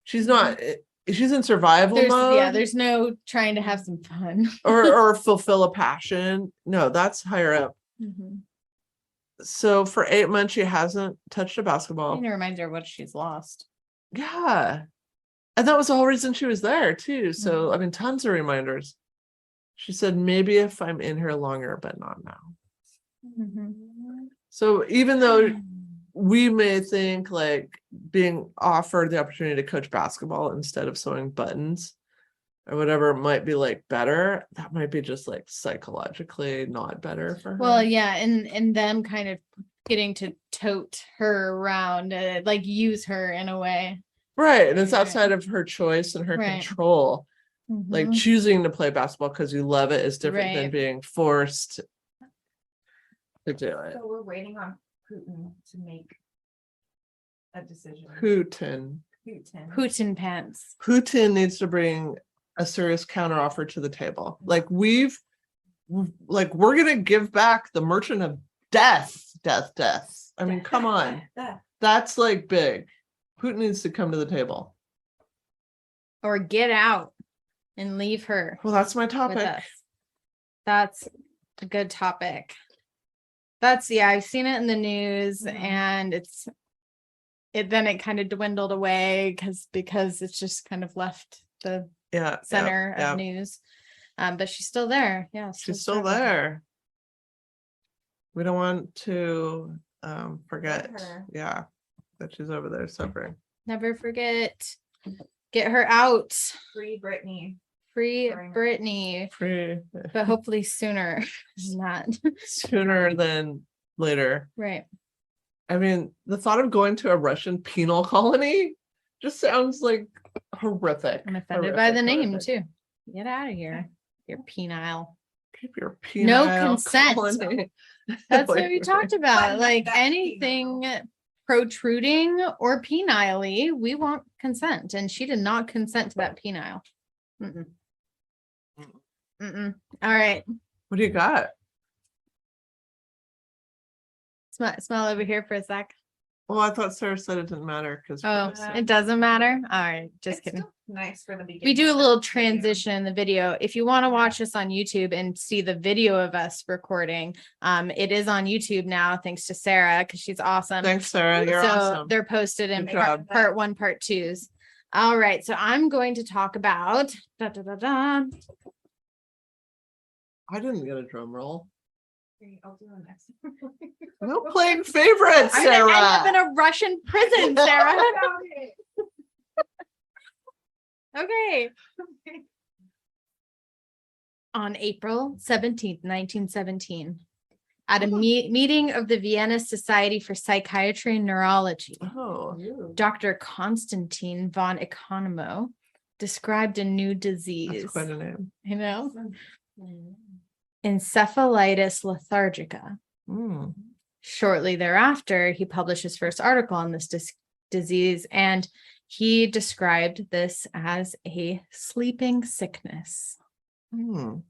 she's in survival mode. There's no trying to have some fun. or fulfill a passion. No, that's higher up. So for 8 months, she hasn't touched a basketball. Kind of reminds her of what she's lost. Yeah. And that was the whole reason she was there too. So, I mean, tons of reminders. She said, maybe if I'm in here longer, but not now. So even though we may think like being offered the opportunity to coach basketball instead of sewing buttons or whatever might be like better. That might be just like psychologically not better for her. Well, yeah, and them kind of getting to tote her around, like use her in a way. Right. And it's Right. outside of her choice and her Right. control. Like Mhm. choosing to play basketball because you love it is different than Right. being forced to do it. So we're waiting on Putin to make a decision. Putin. Putin pants. Putin needs to bring a serious counteroffer to the table. Like we're gonna give back the merchant of death. I mean, come on. That's like big. Putin needs to come to the table. Or get out and leave her Well, that's my with topic. us. That's a good topic. I've seen it in the news, and then it kind of dwindled away because it's just kind of left the center of news. But she's still there. Yeah, She's still there. We don't want to forget that she's over there suffering. Never forget. Get her out. Free Brittney. Free Griner. Brittney. Free But hopefully sooner than that. sooner than later. Right. I mean, the thought of going to a Russian penal colony just sounds like horrific. I'm offended by the name horrific. too. Get out of here. You're penile. Keep your penile consent. colony. That's what we talked about. But Like that's anything protruding or penile, we want consent. And she did not consent to that penile. Mm-mm. Mm-mm. All right. What do you got? Smell over here for a sec. Well, I thought Sarah said it didn't matter because Oh, it doesn't matter. All right. Just It's kidding. still nice for the beginning. We do a little transition in the video. If you want to watch us on YouTube and see the video of us recording, it is on YouTube now, thanks to Sarah, because she's awesome. thanks, Sarah. You're so awesome. they're posted in Good job. part 1, part 2s. All right. So I'm going to talk about I didn't get a drum roll. I'll do the next. No playing favorites, I'm gonna end up in Sarah. a Russian prison, Sarah. Okay. On April 17th, 1917, at a meeting of the Vienna Society for Psychiatry and Neurology, Oh, Dr. Konstantin von Economo described a new disease. that's quite a name. You know? Encephalitis lethargica. Mm. Shortly thereafter, he published his first article on this disease, and he described this as a sleeping sickness. Mm.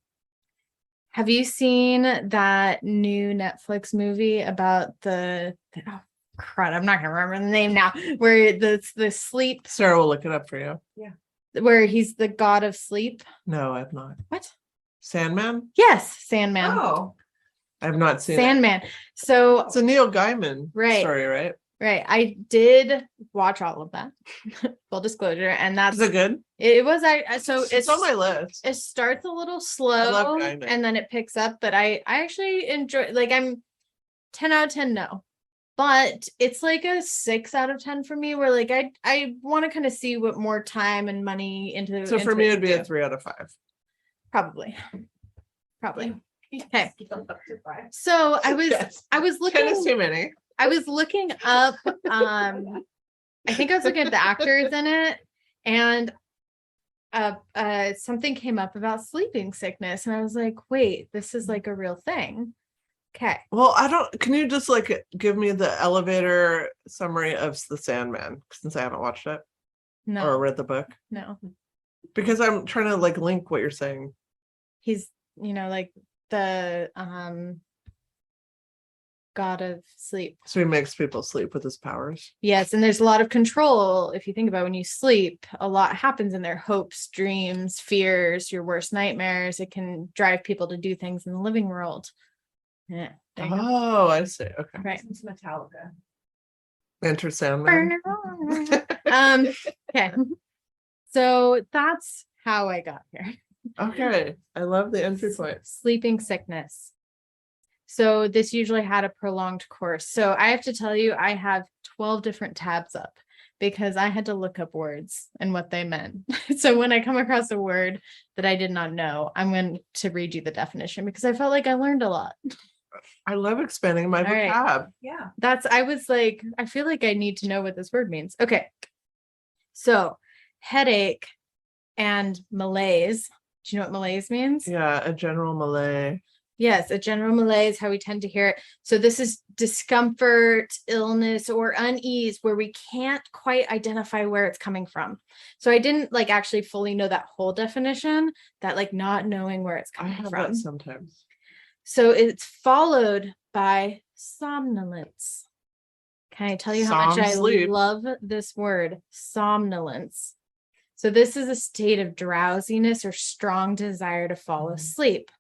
Have you seen that new Netflix movie about oh, crud, I'm not gonna remember the name now, where the sleep, Sarah will look it up for you. where he's the god of sleep? No, I've not. What? Sandman? Yes, Sandman. Oh, I've not seen it. Sandman. So It's a Neil Gaiman Right. story, right? right, I did watch all of that. Full disclosure, and that's Is it good? it was so It's on my list. it starts a little love slow Gaiman. and then it picks up, but I actually enjoy, like, I'm 10 out of 10 no, but it's like a 6 out of 10 for me, where like I want to kind of see what more time and money into So for into me, it it'd be to a do. 3 out of 5. Probably Okay. Up to 5. So I was Yes. I was 10 is looking too many. I was looking up I think I was looking at the actors in it, and something came up about sleeping sickness, and I was like, wait, this is like a real thing. Okay. Well, can you just like give me the elevator summary of The Sandman since I haven't watched it or No, read the book? no. Because I'm trying to like link what you're saying. He's, like the god of sleep. So he makes people sleep with his powers. Yes, and there's a lot of control. If you think about when you sleep, a lot happens in their hopes, dreams, fears, your worst nightmares. It can drive people to do things in the living world. Yeah. There you go. Oh, I see. Okay. Right. It's Metallica. Enter Sandman. Okay. So that's how I got here. Okay. I love the entry point. Sleeping sickness. So this usually had a prolonged course. So I have to tell you, I have 12 different tabs up because I had to look up words and what they meant. So when I come across a word that I did not know, I'm going to read you the definition because I felt like I learned a lot. I love expanding my All right. vocab. Yeah. I was like, I feel like I need to know what this word means. Okay. So headache and malaise. Do you know what malaise means? Yeah, a general malay. Yes, a general malaise, how we tend to hear it. So this is discomfort, illness, or unease where we can't quite identify where it's coming from. So I didn't like actually fully know that whole definition, that like not knowing where it's I coming have from. that sometimes. So it's followed by somnolence. Can I tell you how much I Sleep. love this word, somnolence? So this is a state of drowsiness or strong desire to fall asleep.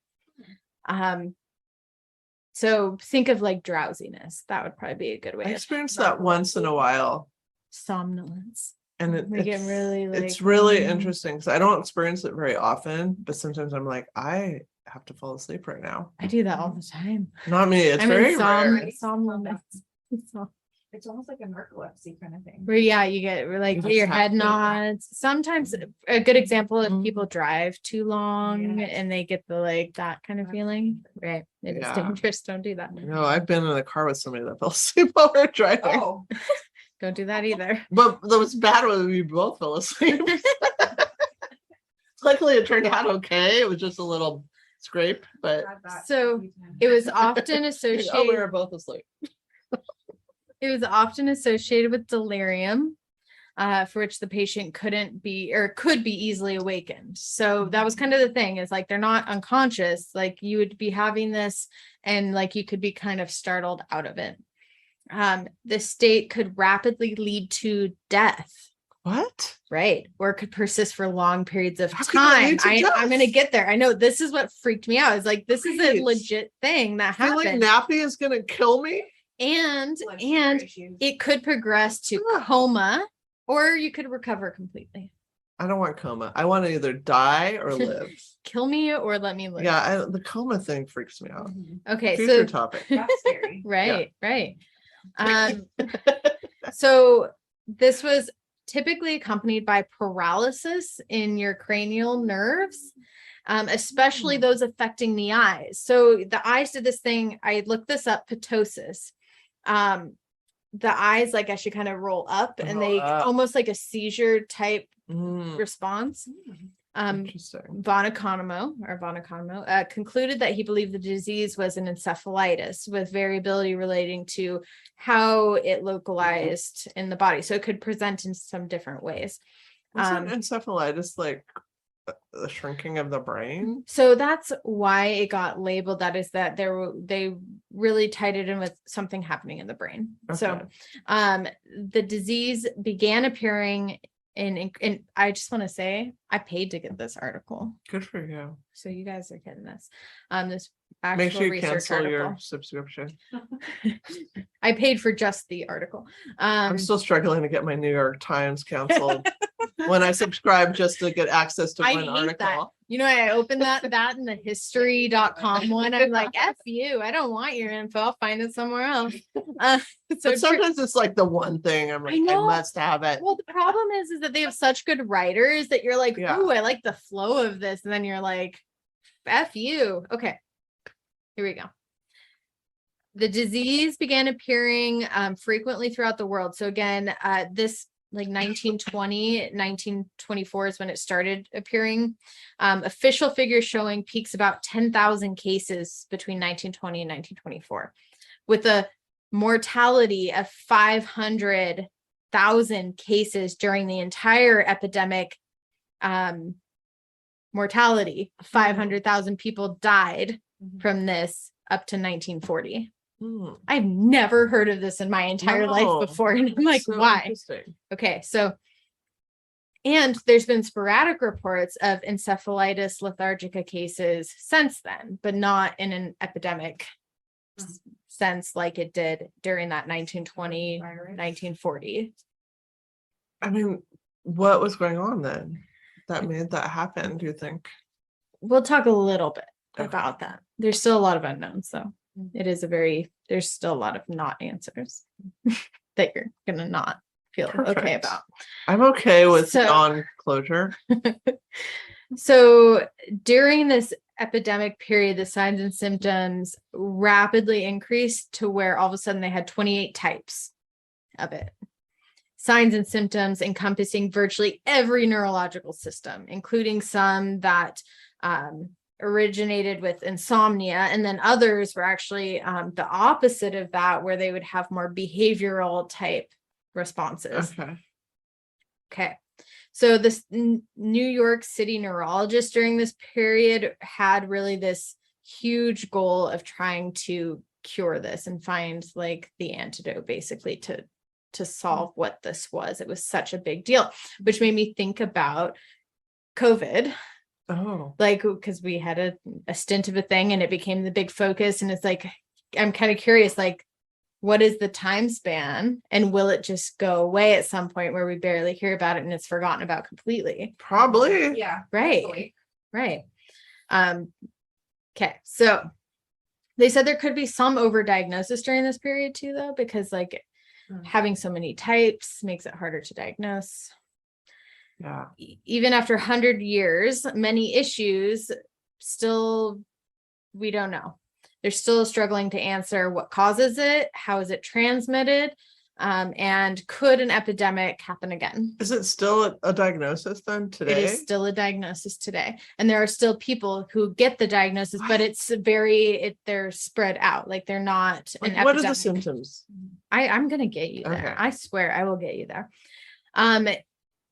So think of like drowsiness. That would probably be a good way. I of experience that once in a while. somnolence. And We get really like it's really interesting because I don't experience it very often, but sometimes I'm like, I have to fall asleep right now. I do that all the time. Not me. It's very rare. somnolence. It's almost like a narcolepsy kind of thing. Where you get like That's your head happening. nods. Sometimes a good example if people drive too long Yes. and they get the like that kind of feeling. Right. It is Yeah. dangerous. Don't do that. No, I've been in a car with somebody that fell asleep while we we're driving. Oh, Don't do that either. But that was bad when we both fell asleep. Luckily, it turned out okay. It was just a little scrape, but So it was often oh, we associated. were both asleep. It was often associated with delirium, for which the patient couldn't be or could be easily awakened. So that was kind of the thing is like they're not unconscious, like you would be having this and like you could be kind of startled out of it. The state could rapidly lead to death. What? Right. Or it could persist for long periods of How could it time. lead to I'm going to death? get there. I know this is what freaked me out. It's like, this is a Right. legit thing that I feel like happened. nappy is gonna kill me. And issues. it could progress to Ugh. coma, or you could recover completely. I don't want coma. I want to either die or live. Kill me or let me live. Yeah, the coma thing freaks me out. Okay. Future So topic. That's scary. right. So this was typically accompanied by paralysis in your cranial nerves, especially those affecting the eyes. So the eyes did this thing. I looked this up, ptosis. The eyes, like I should kind of roll up and they almost like a seizure type response. Interesting. Vanaconomo concluded that he believed the disease was an encephalitis with variability relating to how it localized in the body. So it could present in some different ways. Wasn't encephalitis like the shrinking of the brain? So that's why it got labeled that, is that they really tied it in with something happening in the brain. Okay. So the disease began appearing in I just want to say I paid to get this article. Good for you. So you guys are getting this. This actual Make sure you research cancel article. your subscription. I paid for just the article. I'm still struggling to get my New York Times canceled when I subscribe just to get access to I one hate article. that. You know, I opened that in the history.com one. I'm like, F you. I don't want your info. I'll find it somewhere else. So But sometimes it's like the one thing I'm like, I know. must have it. well, the problem is that they have such good writers that you're like, Yeah. ooh, I like the flow of this. And then you're like, F you. Okay. Here we go. The disease began appearing frequently throughout the world. So again, this like 1920, 1924 is when it started appearing. Official figures showing peaks about 10,000 cases between 1920 and 1924, with a mortality of 500,000 cases during the entire epidemic. Mortality, 500,000 people died from this up to 1940. I've never heard of this in my entire No. life before. And I'm like, So why? interesting. Okay, so, and there's been sporadic reports of encephalitis lethargica cases since then, but not in an epidemic sense like it did during that 1920, 1940. I mean, what was going on then that made that happen, do you think? We'll talk a little bit Okay. about that. There's still a lot of unknowns though. it is there's still a lot of not answers that you're gonna not feel okay Perfect. about. I'm okay with So- non-closure. So during this epidemic period, the signs and symptoms rapidly increased to where all of a sudden they had 28 types of it. Signs and symptoms encompassing virtually every neurological system, including some that originated with insomnia, and then others were actually the opposite of that, where they would have more behavioral type responses. Okay. So this New York City neurologist during this period had really this huge goal of trying to cure this and find like the antidote basically to solve what this was. It was such a big deal, which made me think about COVID. Oh, Like, because we had a stint of a thing and it became the big focus. And it's like, I'm kind of curious, like, what is the time span, and will it just go away at some point where we barely hear about it and it's forgotten about completely? probably. Yeah. Right. absolutely. Right. Okay. So they said there could be some overdiagnosis during this period too, though, because like having so many types makes it harder to diagnose. Yeah. Even after 100 years, many issues still, we don't know. They're still struggling to answer what causes it, how is it transmitted, and could an epidemic happen again? Is it still a diagnosis then It today? is still a diagnosis today. And there are still people who get the diagnosis, but What? it's they're spread out. Like they're not an Like, what are the epidemic. symptoms? I'm going to get you there. Okay. I swear I will get you there.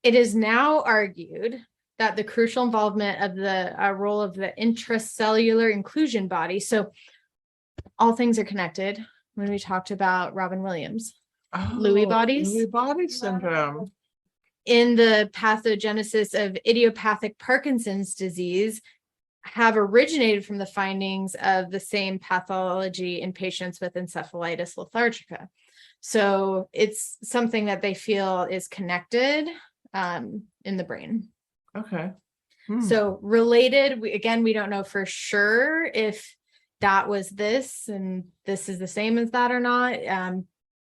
It is now argued that the crucial involvement of the role of the intracellular inclusion body. So all things are connected. When we talked about Robin Williams, Lewy bodies? Lewy body syndrome. in the pathogenesis of idiopathic Parkinson's disease have originated from the findings of the same pathology in patients with encephalitis lethargica. So it's something that they feel is connected in the brain. Okay. So related, we don't know for sure if that was this and this is the same as that or not.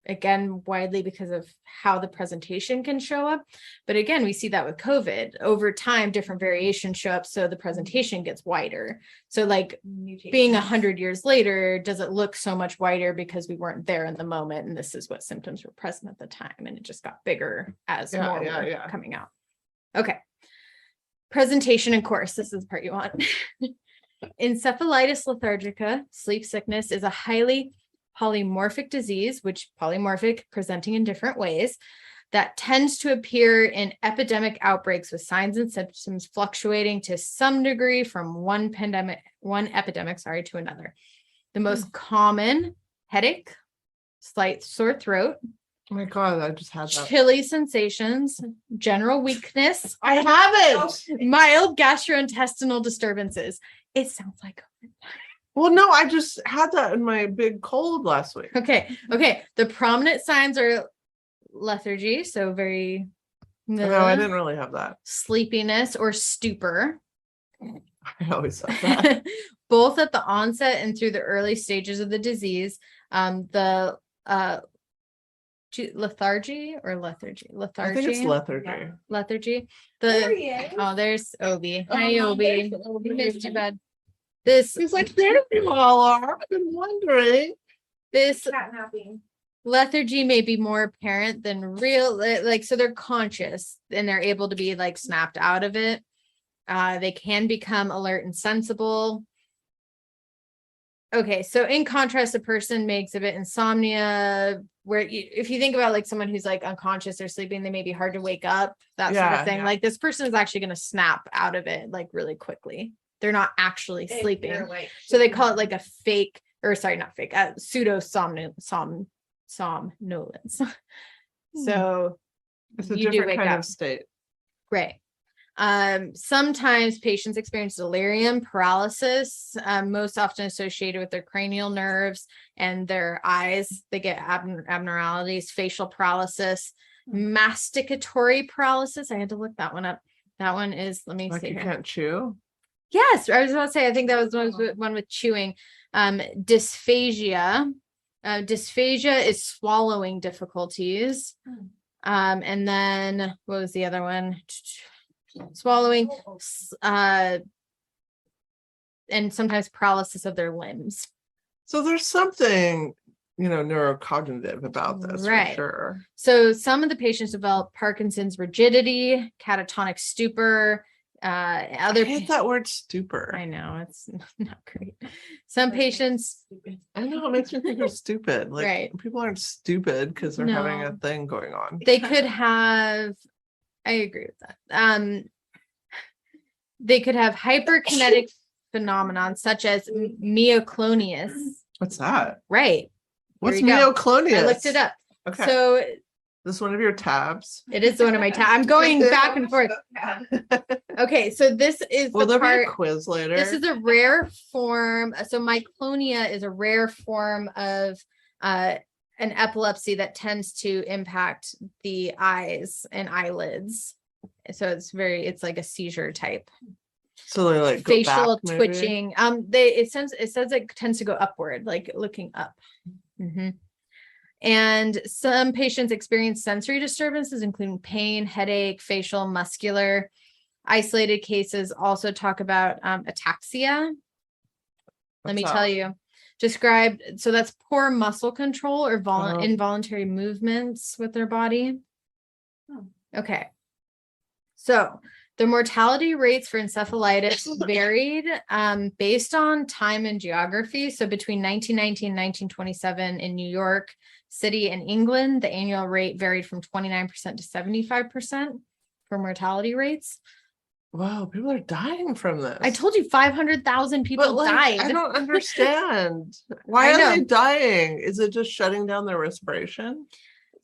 Again, widely because of how the presentation can show up. But again, we see that with COVID. Over time, different variations show up, so the presentation gets wider. So like being 100 years later, does it look so much wider because we weren't there in the moment and this is what symptoms were present at the time, and it just got bigger as more were coming out. Okay. Presentation and course. This is the part you want. Encephalitis lethargica, sleep sickness, is a highly polymorphic disease, which polymorphic presenting in different ways, that tends to appear in epidemic outbreaks with signs and symptoms fluctuating to some degree from one epidemic to another. The most common: headache, slight sore throat, Oh my God, I just had that. chilly sensations, general weakness, I haven't. mild gastrointestinal disturbances. It sounds like COVID. Well, no, I just had that in my big cold last week. Okay. The prominent signs are lethargy, so very No, I didn't really have that. sleepiness or stupor, I always thought that. both at the onset and through the early stages of the disease. The lethargy. I think it's lethargy. Lethargy. There he is. There's Obi. Oh, Hi, Obi. there's Obi. We missed you, bud. This He's like, there you all are. I've been wondering. Cat napping. lethargy may be more apparent than real, like, so they're conscious and they're able to be like snapped out of it. They can become alert and sensible. Okay, so in contrast, a person may exhibit insomnia, where if you think about like someone who's like unconscious or sleeping, they may be hard to wake up, that sort of thing. Yeah. Like this person is actually going to snap out of it like really quickly. They're not actually sleeping. So they call it like a fake, or sorry, not fake, pseudo somnolence. So It's a you do different wake kind up. of state. Great. Sometimes patients experience delirium, paralysis, most often associated with their cranial nerves and their eyes. They get abnormalities, facial paralysis, masticatory paralysis. I had to look that one up. That one is, let me Like see you here. can't chew. Yes, I was about to say, I think that was one with chewing. Dysphagia. Dysphagia is swallowing difficulties. And then what was the other one? Swallowing, and sometimes paralysis of their limbs. So there's something, neurocognitive about this, Right. for sure. So some of the patients develop Parkinson's rigidity, catatonic stupor. I hate that word stupor. I know it's not great. Some patients, I know, it makes me think of stupid. Like, Right. people aren't stupid because they're having No. a thing going on. they could have, I agree with that. They could have hyperkinetic phenomenon such as myoclonius. What's that? Right. What's you go. myoclonius? I looked it up. Okay. So This is one of your tabs. it is one of my tabs. I'm going back and forth. Okay, so this is Will the there be a part. quiz later? This is a rare form. So myoclonia is a rare form of an epilepsy that tends to impact the eyes and eyelids. So it's like a seizure type. So they like go Facial back, maybe? twitching. It says it tends to go upward, like looking up. Mhm. And some patients experience sensory disturbances, including pain, headache, facial, muscular. Isolated cases also talk about ataxia. Let me tell you. Described, so that's poor muscle control or involuntary movements with their body. Okay. So the mortality rates for encephalitis varied based on time and geography. So between 1919 and 1927 in New York City and England, the annual rate varied from 29% to 75% for mortality rates. Wow, people are dying from this. I told you 500,000 people died. I don't understand. Why are they dying? Is it just shutting down their respiration?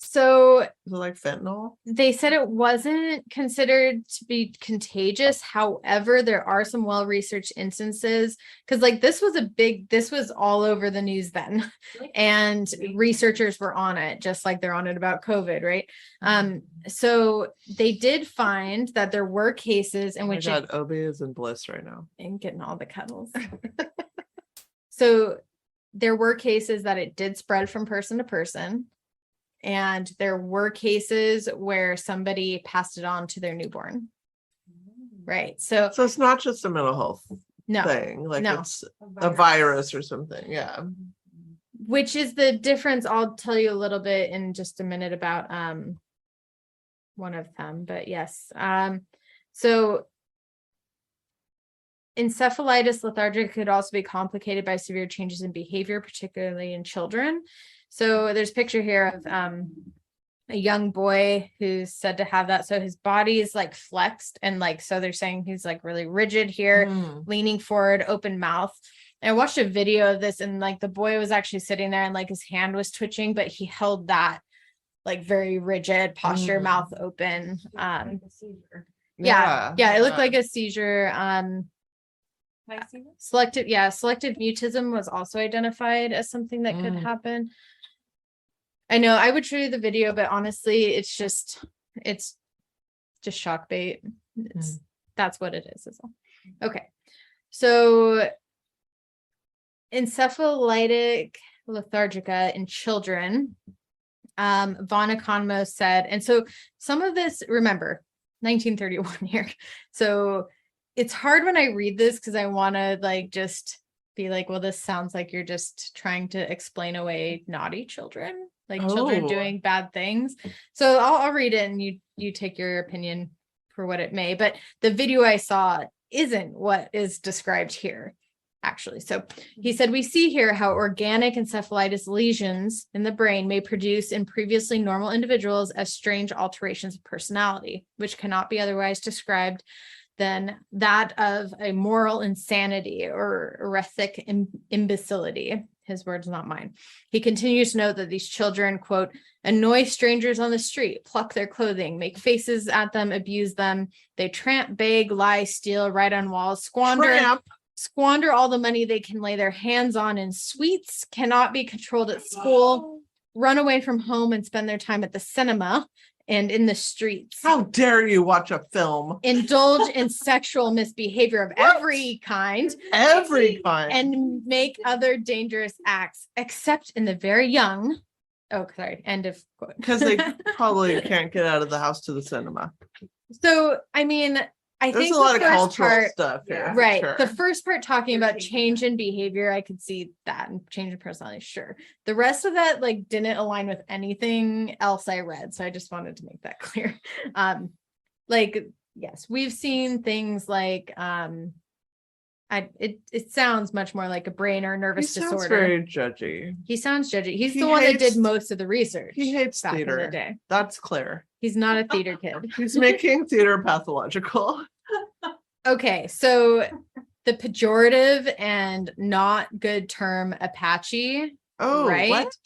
So Is it like fentanyl? they said it wasn't considered to be contagious. However, there are some well-researched instances because this was all over the news then. And researchers were on it, just like they're on it about COVID, right? So they did find that there were cases in which Obi is in bliss right now. and getting all the cuddles. So there were cases that it did spread from person to person. And there were cases where somebody passed it on to their newborn. Right. So it's not just a mental health no, thing. Like no. it's a virus or something. Yeah. Which is the difference. I'll tell you a little bit in just a minute about one of them. But yes. So encephalitis lethargica could also be complicated by severe changes in behavior, particularly in children. So there's a picture here of a young boy who's said to have that. So his body is like flexed and so they're saying he's like really rigid here, leaning forward, open mouth. And I watched a video of this and the boy was actually sitting there and his hand was twitching, but he held that very rigid posture, mouth open. Yeah, it looked like a seizure. Selective mutism was also identified as something that could happen. I know I would show you the video, but honestly, it's just shock bait. That's what it is. Okay. So encephalitic lethargica in children, Von Economos said, and so some of this, remember, 1931 here. So it's hard when I read this because I want to just be well, this sounds like you're just trying to explain away naughty children, children doing bad things. So I'll read it and you take your opinion for what it may, but the video I saw isn't what is described here, actually. So he said, we see here how organic encephalitis lesions in the brain may produce in previously normal individuals as strange alterations of personality, which cannot be otherwise described than that of a moral insanity or erratic imbecility. His words, not mine. He continues to note that these children, quote, annoy strangers on the street, pluck their clothing, make faces at them, abuse them. They tramp, beg, lie, steal, write on walls, squander all the money they can lay their hands on in sweets, cannot be controlled at school, run away from home and spend their time at the cinema, and in the streets. How dare you watch a film? Indulge in sexual misbehavior of every kind. Every kind. And make other dangerous acts, except in the very young. Oh, sorry. End of quote. Because they probably can't get out of the house to the cinema. So, I mean, I There's think a lot the of first cultural part, stuff here. right? Sure. The first part talking about change in behavior, I could see that, and change in personality, sure. The rest of that like didn't align with anything else I read, so I just wanted to make that clear. Like, yes, we've seen things like it sounds much more like a brain or nervous He sounds disorder. very judgy. He sounds judgy. He's He the one that hates- did most of the research. He hates back in the theater. day. That's clear. He's not a theater kid. He's making theater pathological. Okay, so the pejorative and not good term Apache, Oh, Right? what?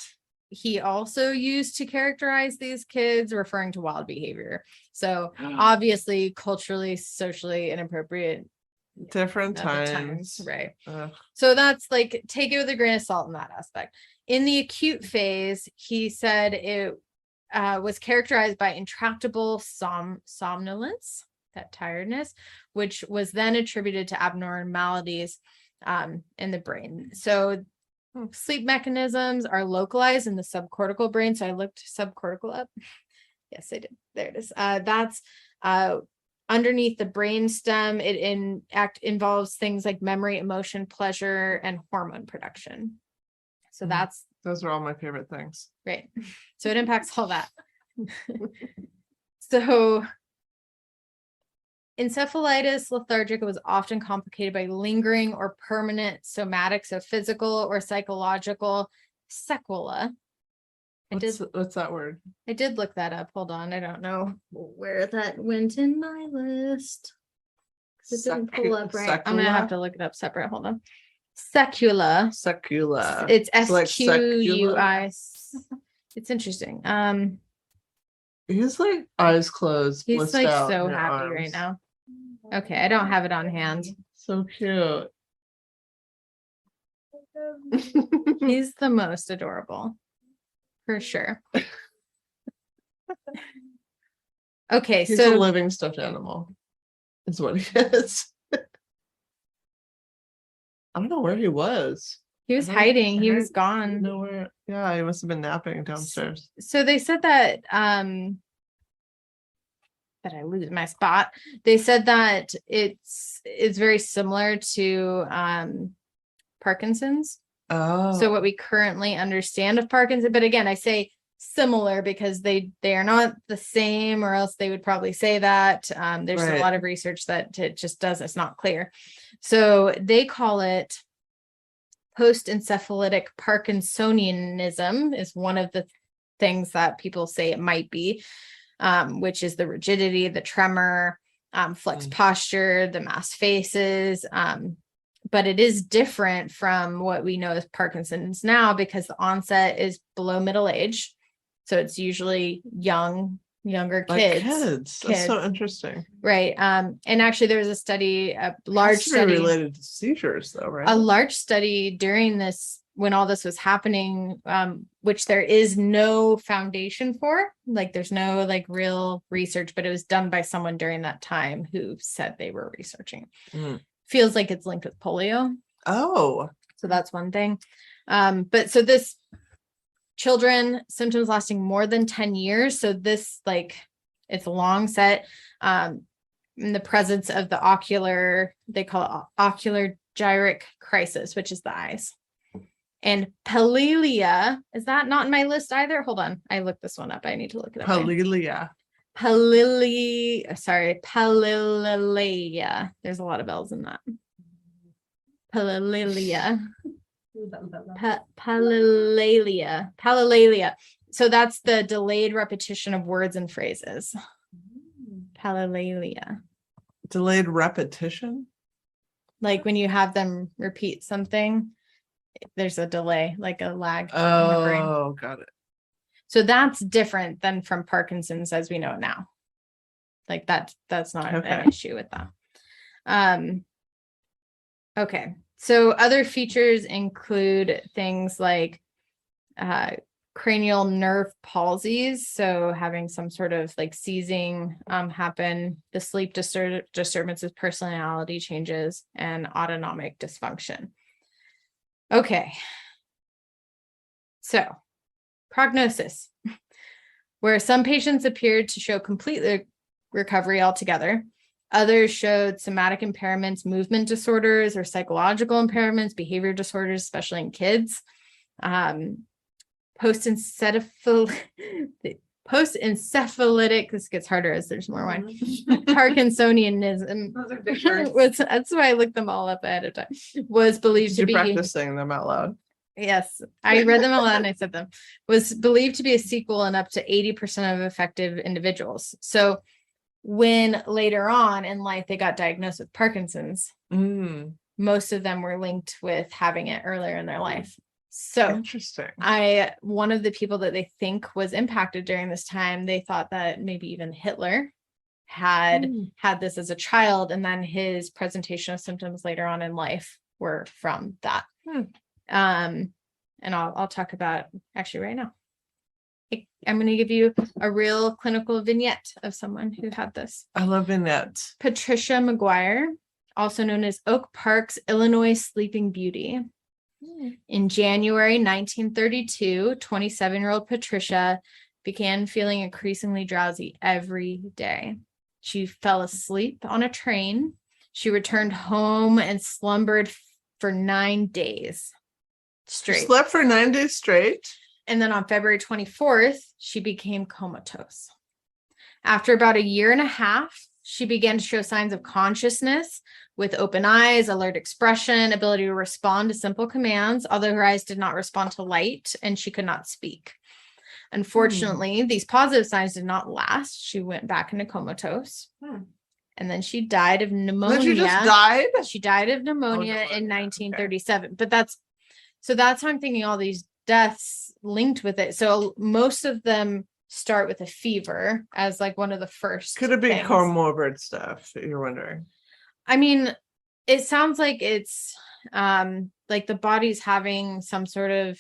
he also used to characterize these kids, referring to wild behavior. So obviously, culturally, socially inappropriate Different at the times. right? Ugh. So that's like, take it with a grain of salt in that aspect. In the acute phase, he said it was characterized by intractable somnolence, that tiredness, which was then attributed to abnormalities in the brain. So sleep mechanisms are localized in the subcortical brain. So I looked subcortical up. Yes, I did. There it is. That's underneath the brain stem. It involves things like memory, emotion, pleasure, and hormone production. So that's Those are all my favorite things. right. So it impacts all that. So encephalitis lethargica was often complicated by lingering or permanent somatic, so physical or psychological sequela. What's that word? I did look that up. Hold on. I don't know where that went in my list. 'Cause it didn't pull up right. I'm gonna have to look it up separate. Hold on. Secula. Secula. It's like SQUI. It's interesting. He's like eyes closed. He's blissed like out so in your happy right arms. now. Okay, I don't have it on hand. So cute. He's the most adorable. For sure. Okay, He's so a living stuffed animal. Is what he is. I don't know where he was. he was I heard- hiding, I he was heard gone. Nowhere. Yeah, he must have been napping downstairs. So they said that that I lose my spot. They said that it's very similar to Parkinson's. Oh. So what we currently understand of Parkinson's, but again, I say similar because they are not the same, or else they would probably say that. There's a Right. lot of research that it just does, it's not clear. So they call it post-encephalitic Parkinsonianism is one of the things that people say it might be, which is the rigidity, the tremor, flexed posture, the masked faces. But it is different from what we know as Parkinson's now, because the onset is below middle age. So it's usually younger Like kids. That's so interesting. Right. And actually there was a study, a large Has to be study related to seizures though, right? a large study during this, when all this was happening, which there is no foundation for, like there's no like real research, but it was done by someone during that time who said they were researching. Feels like it's linked with polio. Oh. So that's one thing. But so this children, symptoms lasting more than 10 years. So this, like, it's a long set, in the presence of the ocular, they call it ocular gyric crisis, which is the eyes. And palilia, is that not in my list either? Hold on. I looked this one up. I need to look it up. Palilia. Palilia. There's a lot of L's in that. Palilia. Palilalia. So that's the delayed repetition of words and phrases. Palilalia. Delayed repetition? Like when you have them repeat something, there's a delay, like a lag. Oh, got it. So that's different than from Parkinson's as we know it now. Like that's not an issue with that. Okay. So other features include things like cranial nerve palsies, so having some sort of like seizing happen, the sleep disturbances, personality changes, and autonomic dysfunction. Okay, so prognosis, where some patients appeared to show complete recovery altogether. Others showed somatic impairments, movement disorders, or psychological impairments, behavior disorders, especially in kids. Post-encephalitic, this gets harder as there's more wine. Parkinsonianism, Those are big words. that's why I looked them all up ahead of time, was believed Did to you be. practice saying them out loud? Yes, I read them aloud and I said them. Was believed to be a sequel in up to 80% of affected individuals. So when later on in life they got diagnosed with Parkinson's, most of them were linked with having it earlier in their life. So Interesting. one of the people that they think was impacted during this time, they thought that maybe even Hitler had this as a child, and then his presentation of symptoms later on in life were from that. And I'll talk about actually right now. I'm going to give you a real clinical vignette of someone who had this. I love vignettes. Patricia McGuire, also known as Oak Park's Illinois Sleeping Beauty. In January 1932, 27-year-old Patricia began feeling increasingly drowsy every day. She fell asleep on a train. She returned home and slumbered for 9 days straight. She slept for 9 days straight. And then on February 24th, she became comatose. After about a year and a half, she began to show signs of consciousness with open eyes, alert expression, ability to respond to simple commands, although her eyes did not respond to light and she could not speak. Unfortunately, these positive signs did not last. She went back into comatose. And then she died of pneumonia. Then she just died? She died of pneumonia in 1937. But that's how I'm thinking all these deaths linked with it. So most of them start with a fever as like one of the first. Could it be things. comorbid stuff that you're wondering? I mean, it sounds like it's like the body's having some sort of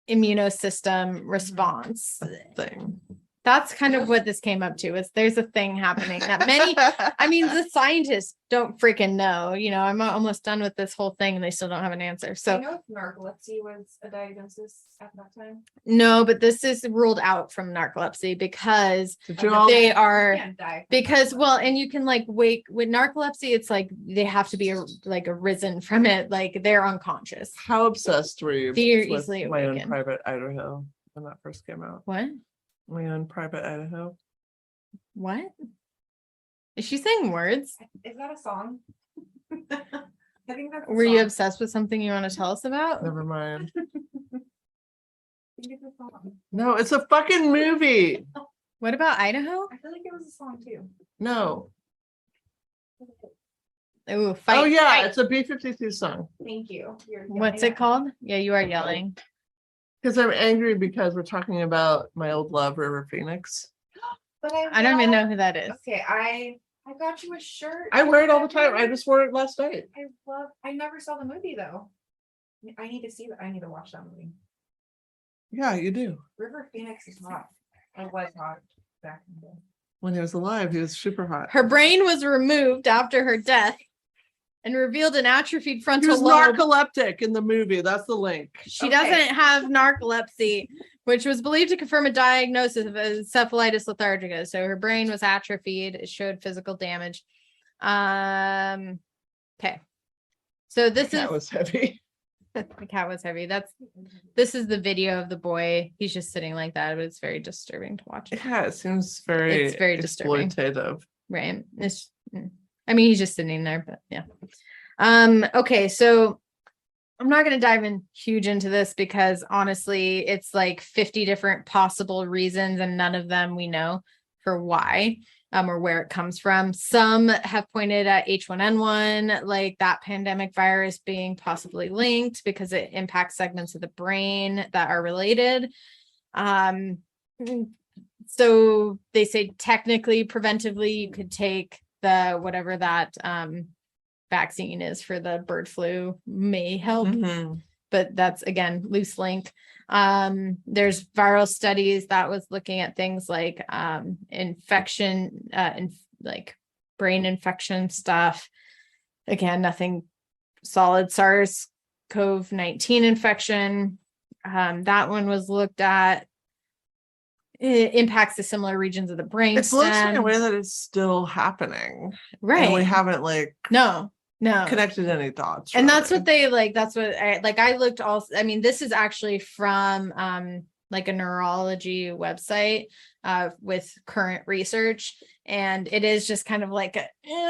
immunosystem response Thing. That's kind of what this came up to, is there's a thing happening that many, I mean, the scientists don't freaking know, I'm almost done with this whole thing and they still don't have an answer. I So know if narcolepsy was a diagnosis at that time. no, but this is ruled out from narcolepsy because Did you all they are, Can't die. because, well, and you can like wake with narcolepsy, it's like they have to be arisen from it, like they're unconscious. How obsessed were you They're with easily My Own awakened. Private Idaho when that first came out? What? My Own Private Idaho. What? Is she saying words? Is that a song? I think that's. Were you obsessed with something you want to tell us about? Never mind. It's a song. No, it's a fucking movie. What about Idaho? I feel like it was a song too. No. Ooh, fight. Oh yeah, fight. it's a B-52 song. Thank you. What's it called? Yeah, you are yelling. Because I'm angry because we're talking about my old love, River Phoenix. But I don't even know who that is. Okay, I got you a shirt. I wear it all the time. I just wore it last night. I never saw the movie though. I need to see that. I need to watch that movie. Yeah, you do. River Phoenix is hot. It was hot back in the day. When he was alive, he was super hot. Her brain was removed after her death and revealed an atrophied He frontal was lobe. narcoleptic in the movie. That's the link. She Okay. doesn't have narcolepsy, which was believed to confirm a diagnosis of encephalitis lethargica. So her brain was atrophied. It showed physical damage. Okay. So this That is was heavy. the cat was heavy. This is the video of the boy. He's just sitting like that, but it's very disturbing to watch. Yeah, it seems very, It's very disturbing. exploitative. Right. I mean, he's just sitting there, but yeah. Okay, so I'm not going to dive in huge into this because honestly, it's like 50 different possible reasons and none of them we know for why or where it comes from. Some have pointed at H1N1, like that pandemic virus being possibly linked because it impacts segments of the brain that are related. So they say technically, preventively, you could take the whatever that vaccine is for the bird flu may help. Mhm. but that's again, loose link. There's viral studies that was looking at things like infection, like brain infection stuff. Again, nothing solid. SARS-CoV-19 infection. That one was looked at. It impacts the similar regions of the brain It looks in a stem. way that it's still happening. Right. And we haven't like No. connected any dots. And that's really. what they like. That's what I looked also. I mean, this is actually from like a neurology website with current research. And it is just kind of like,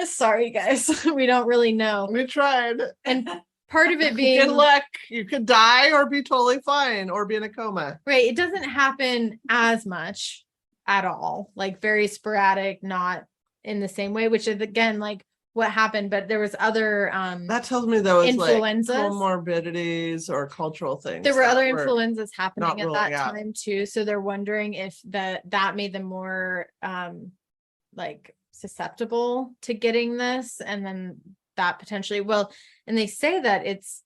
sorry, guys, we don't really know. We tried. And part of it being Good luck. You could die or be totally fine or be in a coma. right. It doesn't happen as much at all, like very sporadic, not in the same way, which is again, like what happened, but there was other That tells me there was influenzas. like comorbidities or cultural things. There were that other influenzas happening not at ruling that out. time too. So they're wondering if that made them more like susceptible to getting this. And then that potentially, well, and they say that it's,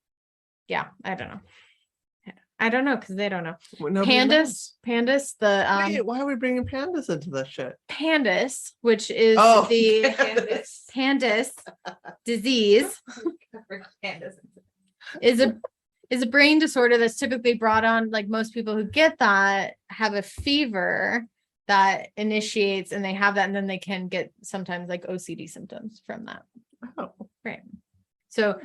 I don't know because they don't know. Well, nobody knows. Pandas, Wait, why are we bringing pandas into this shit? pandas, which is the pandas disease, is a brain disorder that's typically brought on, like most people who get that have a fever that initiates and they have that, and then they can get sometimes like OCD symptoms from that. Oh. Right. So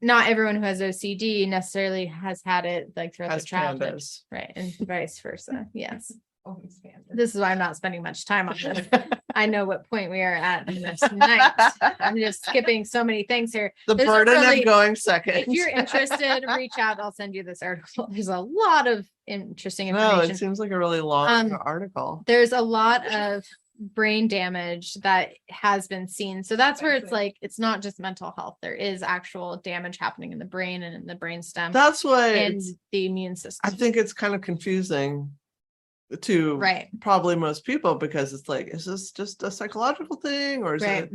not everyone who has OCD necessarily has had it like throughout Has their childhood. pandas. Right. And vice versa. Yes. Always pandas. This is why I'm not spending much time on this. I know what point we are at in this night. I'm just skipping so many things here. The There's a burden really- of going second. If you're interested, reach out. I'll send you this article. There's a lot of interesting No, information. it seems like a really long article. There's a lot of brain damage that has been seen. So that's where it's like, it's not just mental health. There is actual damage happening in the brain and in the brain stem That's why and the immune system. I think it's kind of confusing to Right. probably most people, because it's like, is this just a psychological thing or is Right. it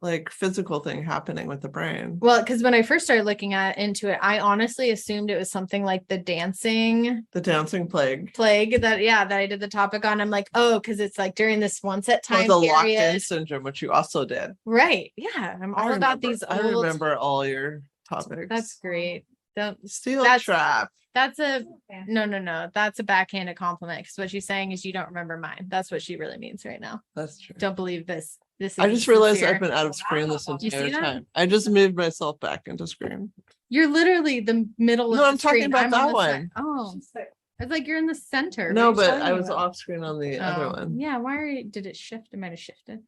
like physical thing happening with the brain? Well, because when I first started looking into it, I honestly assumed it was something like the dancing The dancing plague. plague that I did the topic on. I'm like, oh, because it's like during this one set Or time the locked-in period. syndrome, which you also did. Right. Yeah. I'm all about these I old. remember all your topics. That's great. Don't Steel that's- trap. that's a no. That's a backhanded compliment because what she's saying is you don't remember mine. That's what she really means right now. That's true. Don't believe this. This is I just realized sincere. I've been out of screen this You see entire that? time. I just moved myself back into screen. You're literally the middle of No, the I'm talking screen. about on that the one. Oh, I was like, you're in the center. No, What are you but I talking was about? off screen on the other Oh, one. Yeah, did it shift? It might have shifted.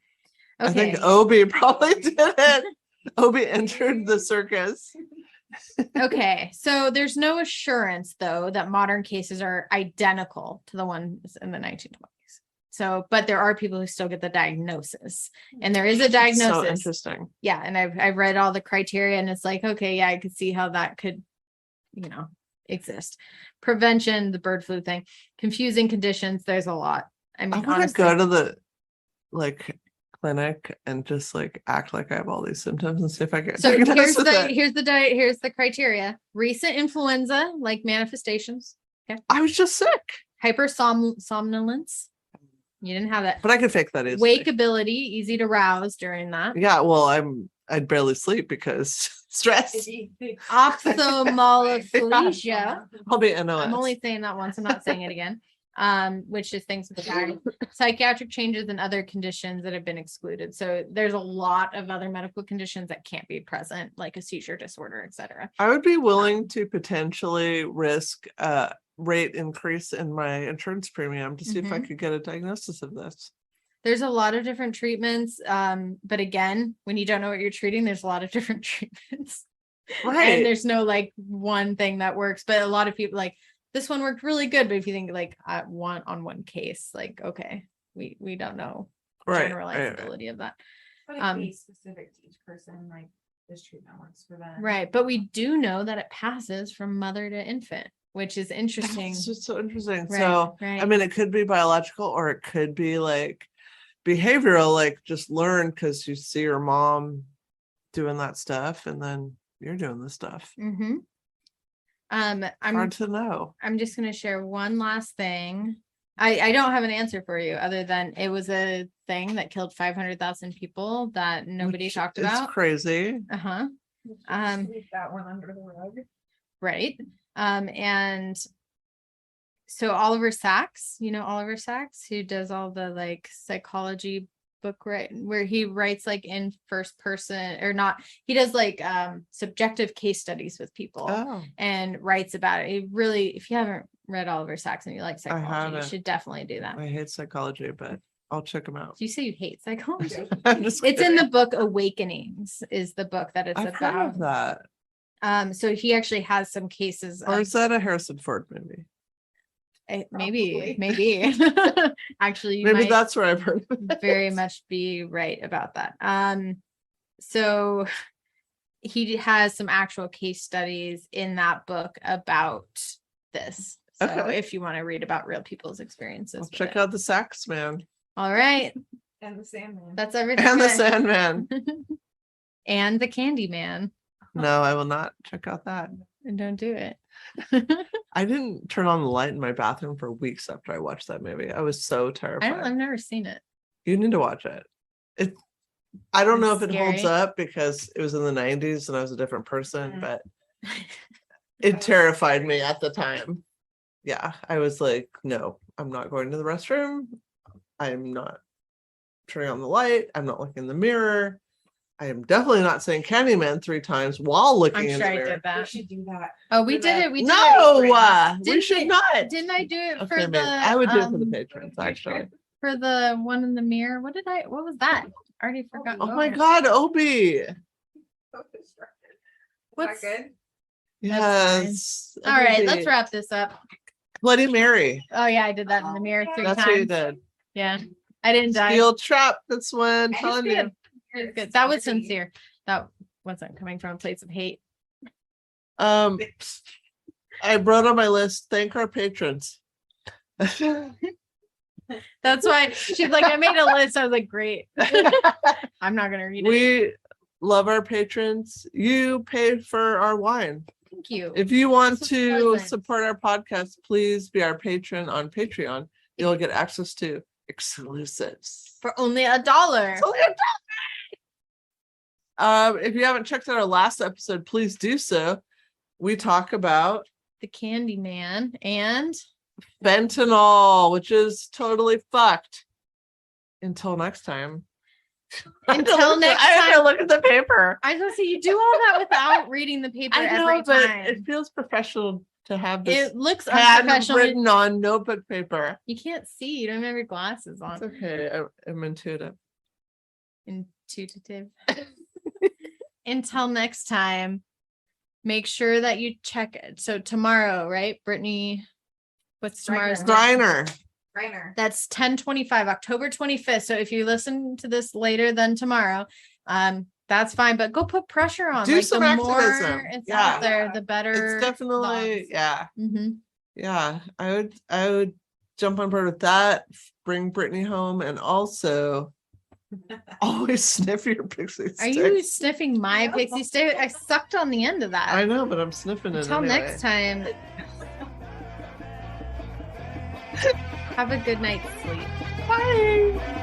I Okay. think Obi probably did it. Obi entered the circus. Okay. So there's no assurance though that modern cases are identical to the ones in the 1920s. So, but there are people who still get the diagnosis, and there is a So diagnosis. interesting. Yeah. And I've read all the criteria and it's like, okay, yeah, I could see how that could, exist. Prevention, the bird flu thing, confusing conditions. There's a lot. I mean, I want to honestly, go to the clinic and just act like I have all these symptoms and see if I get so diagnosed with it. here's the criteria. Recent influenza, like manifestations, I was just sick, somnolence. You didn't have that. but I could fake that easily. Wakeability, easy to rouse during that. Yeah, well, I'd barely sleep because stress. Ophthalmoplegia. I'll be NOS. I'm only saying that once. I'm not saying it again. Which is things with the body. Psychiatric changes and other conditions that have been excluded. So there's a lot of other medical conditions that can't be present, like a seizure disorder, etc. I would be willing to potentially risk rate increase in my insurance premium to see if I could get a diagnosis of this. There's a lot of different treatments. But again, when you don't know what you're treating, there's a lot of different treatments. Right. And there's no one thing that works, but a lot of people this one worked really good. But if you think one case, okay, we don't know generalizability of that. But it be specific to each person, this treatment works for them. Right. But we do know that it passes from mother to infant, which is interesting. It's just so interesting. Right, So, right. I mean, it could be biological or it could be behavioral, just learn because you see your mom doing that stuff and then you're doing this stuff. Mm-hmm. I'm Hard to know. I'm just gonna share one last thing. I don't have an answer for you other than it was a thing that killed 500,000 people that nobody talked It's about. crazy. Uh-huh. Sweep that one under the rug. Right. And so Oliver Sacks, Oliver Sacks, who does all the like psychology book, right, where he writes like in first person or not, he does like subjective case studies with people and writes about it. He really, if you haven't read Oliver Sacks and you like psychology, you should definitely do that. I hate psychology, but I'll check them out. Do you say you hate psychology? It's in the book Awakenings is the book that it's I've heard of about. that. So he actually has some cases Or of, is that a Harrison Ford movie? maybe actually you Maybe might that's where I've heard of it. very much be right about that. So he has some actual case studies in that book about this. So if you want to read about real people's experiences, I'll check out the Sax Man all right. And the Sandman. That's everything. and the Sandman. And the Candyman. No, I will not check out that. And don't do it. I didn't turn on the light in my bathroom for weeks after I watched that movie. I was so terrified. I've never seen it. You need to watch it. I don't know if It's it holds scary. up because it was in the 90s and I was a different person, but it terrified me at the time. Yeah, I was like, no, I'm not going to the restroom. I'm not turning on the light. I'm not looking in the mirror. I am definitely not saying Candyman 3 times while looking I'm in sure the I mirror. did We that. should do that. Oh, we did it. We did No, it. we Didn't should I- not. Didn't I do it for Okay, the? maybe. I would do it for the patrons, actually. For the one in the mirror. What was that? I already forgot. Oh my God, Obi. What's good? Yes. All right, Obi. let's wrap this up. Bloody Mary. Oh yeah, I did that in the mirror 3 That's times. what you did. Yeah, I didn't die. Steel trap. That's when telling you. It was good. That was sincere. That wasn't coming from a place of hate. I wrote on my list, thank our patrons. That's why she's like, I made a list. I was like, great. I'm not gonna read it. We love our patrons. You paid for our wine. Thank you. If you want This is to pleasant. support our podcast, please be our patron on Patreon. You'll get access to exclusives. For only $1. It's only $1. If you haven't checked out our last episode, please do so. We talk about The Candyman and fentanyl, which is totally fucked. Until next time. Until next I have to time. look at the paper. I was gonna say you do all that without reading the paper I know, every but time. it feels professional to have this It looks pad unprofessional. written on notebook paper. You can't see. You don't have your glasses on. It's okay. I'm intuitive. Intuitive. Until next time, make sure that you check it. So tomorrow, right, Brittney? What's tomorrow's Griner. date? Griner. That's 10/25, October 25th. So if you listen to this later than tomorrow, that's fine. But go put pressure on. Do like some the activism. more it's Yeah. out there, the better. It's definitely, yeah. Mhm. Yeah. I would jump on board with that. Bring Brittany home and also always sniff your pixie stick. Are you sniffing my pixie stick? I sucked on the end of that. I know, but I'm sniffing it. Until anyway. next time. Have a good night's sleep. Bye.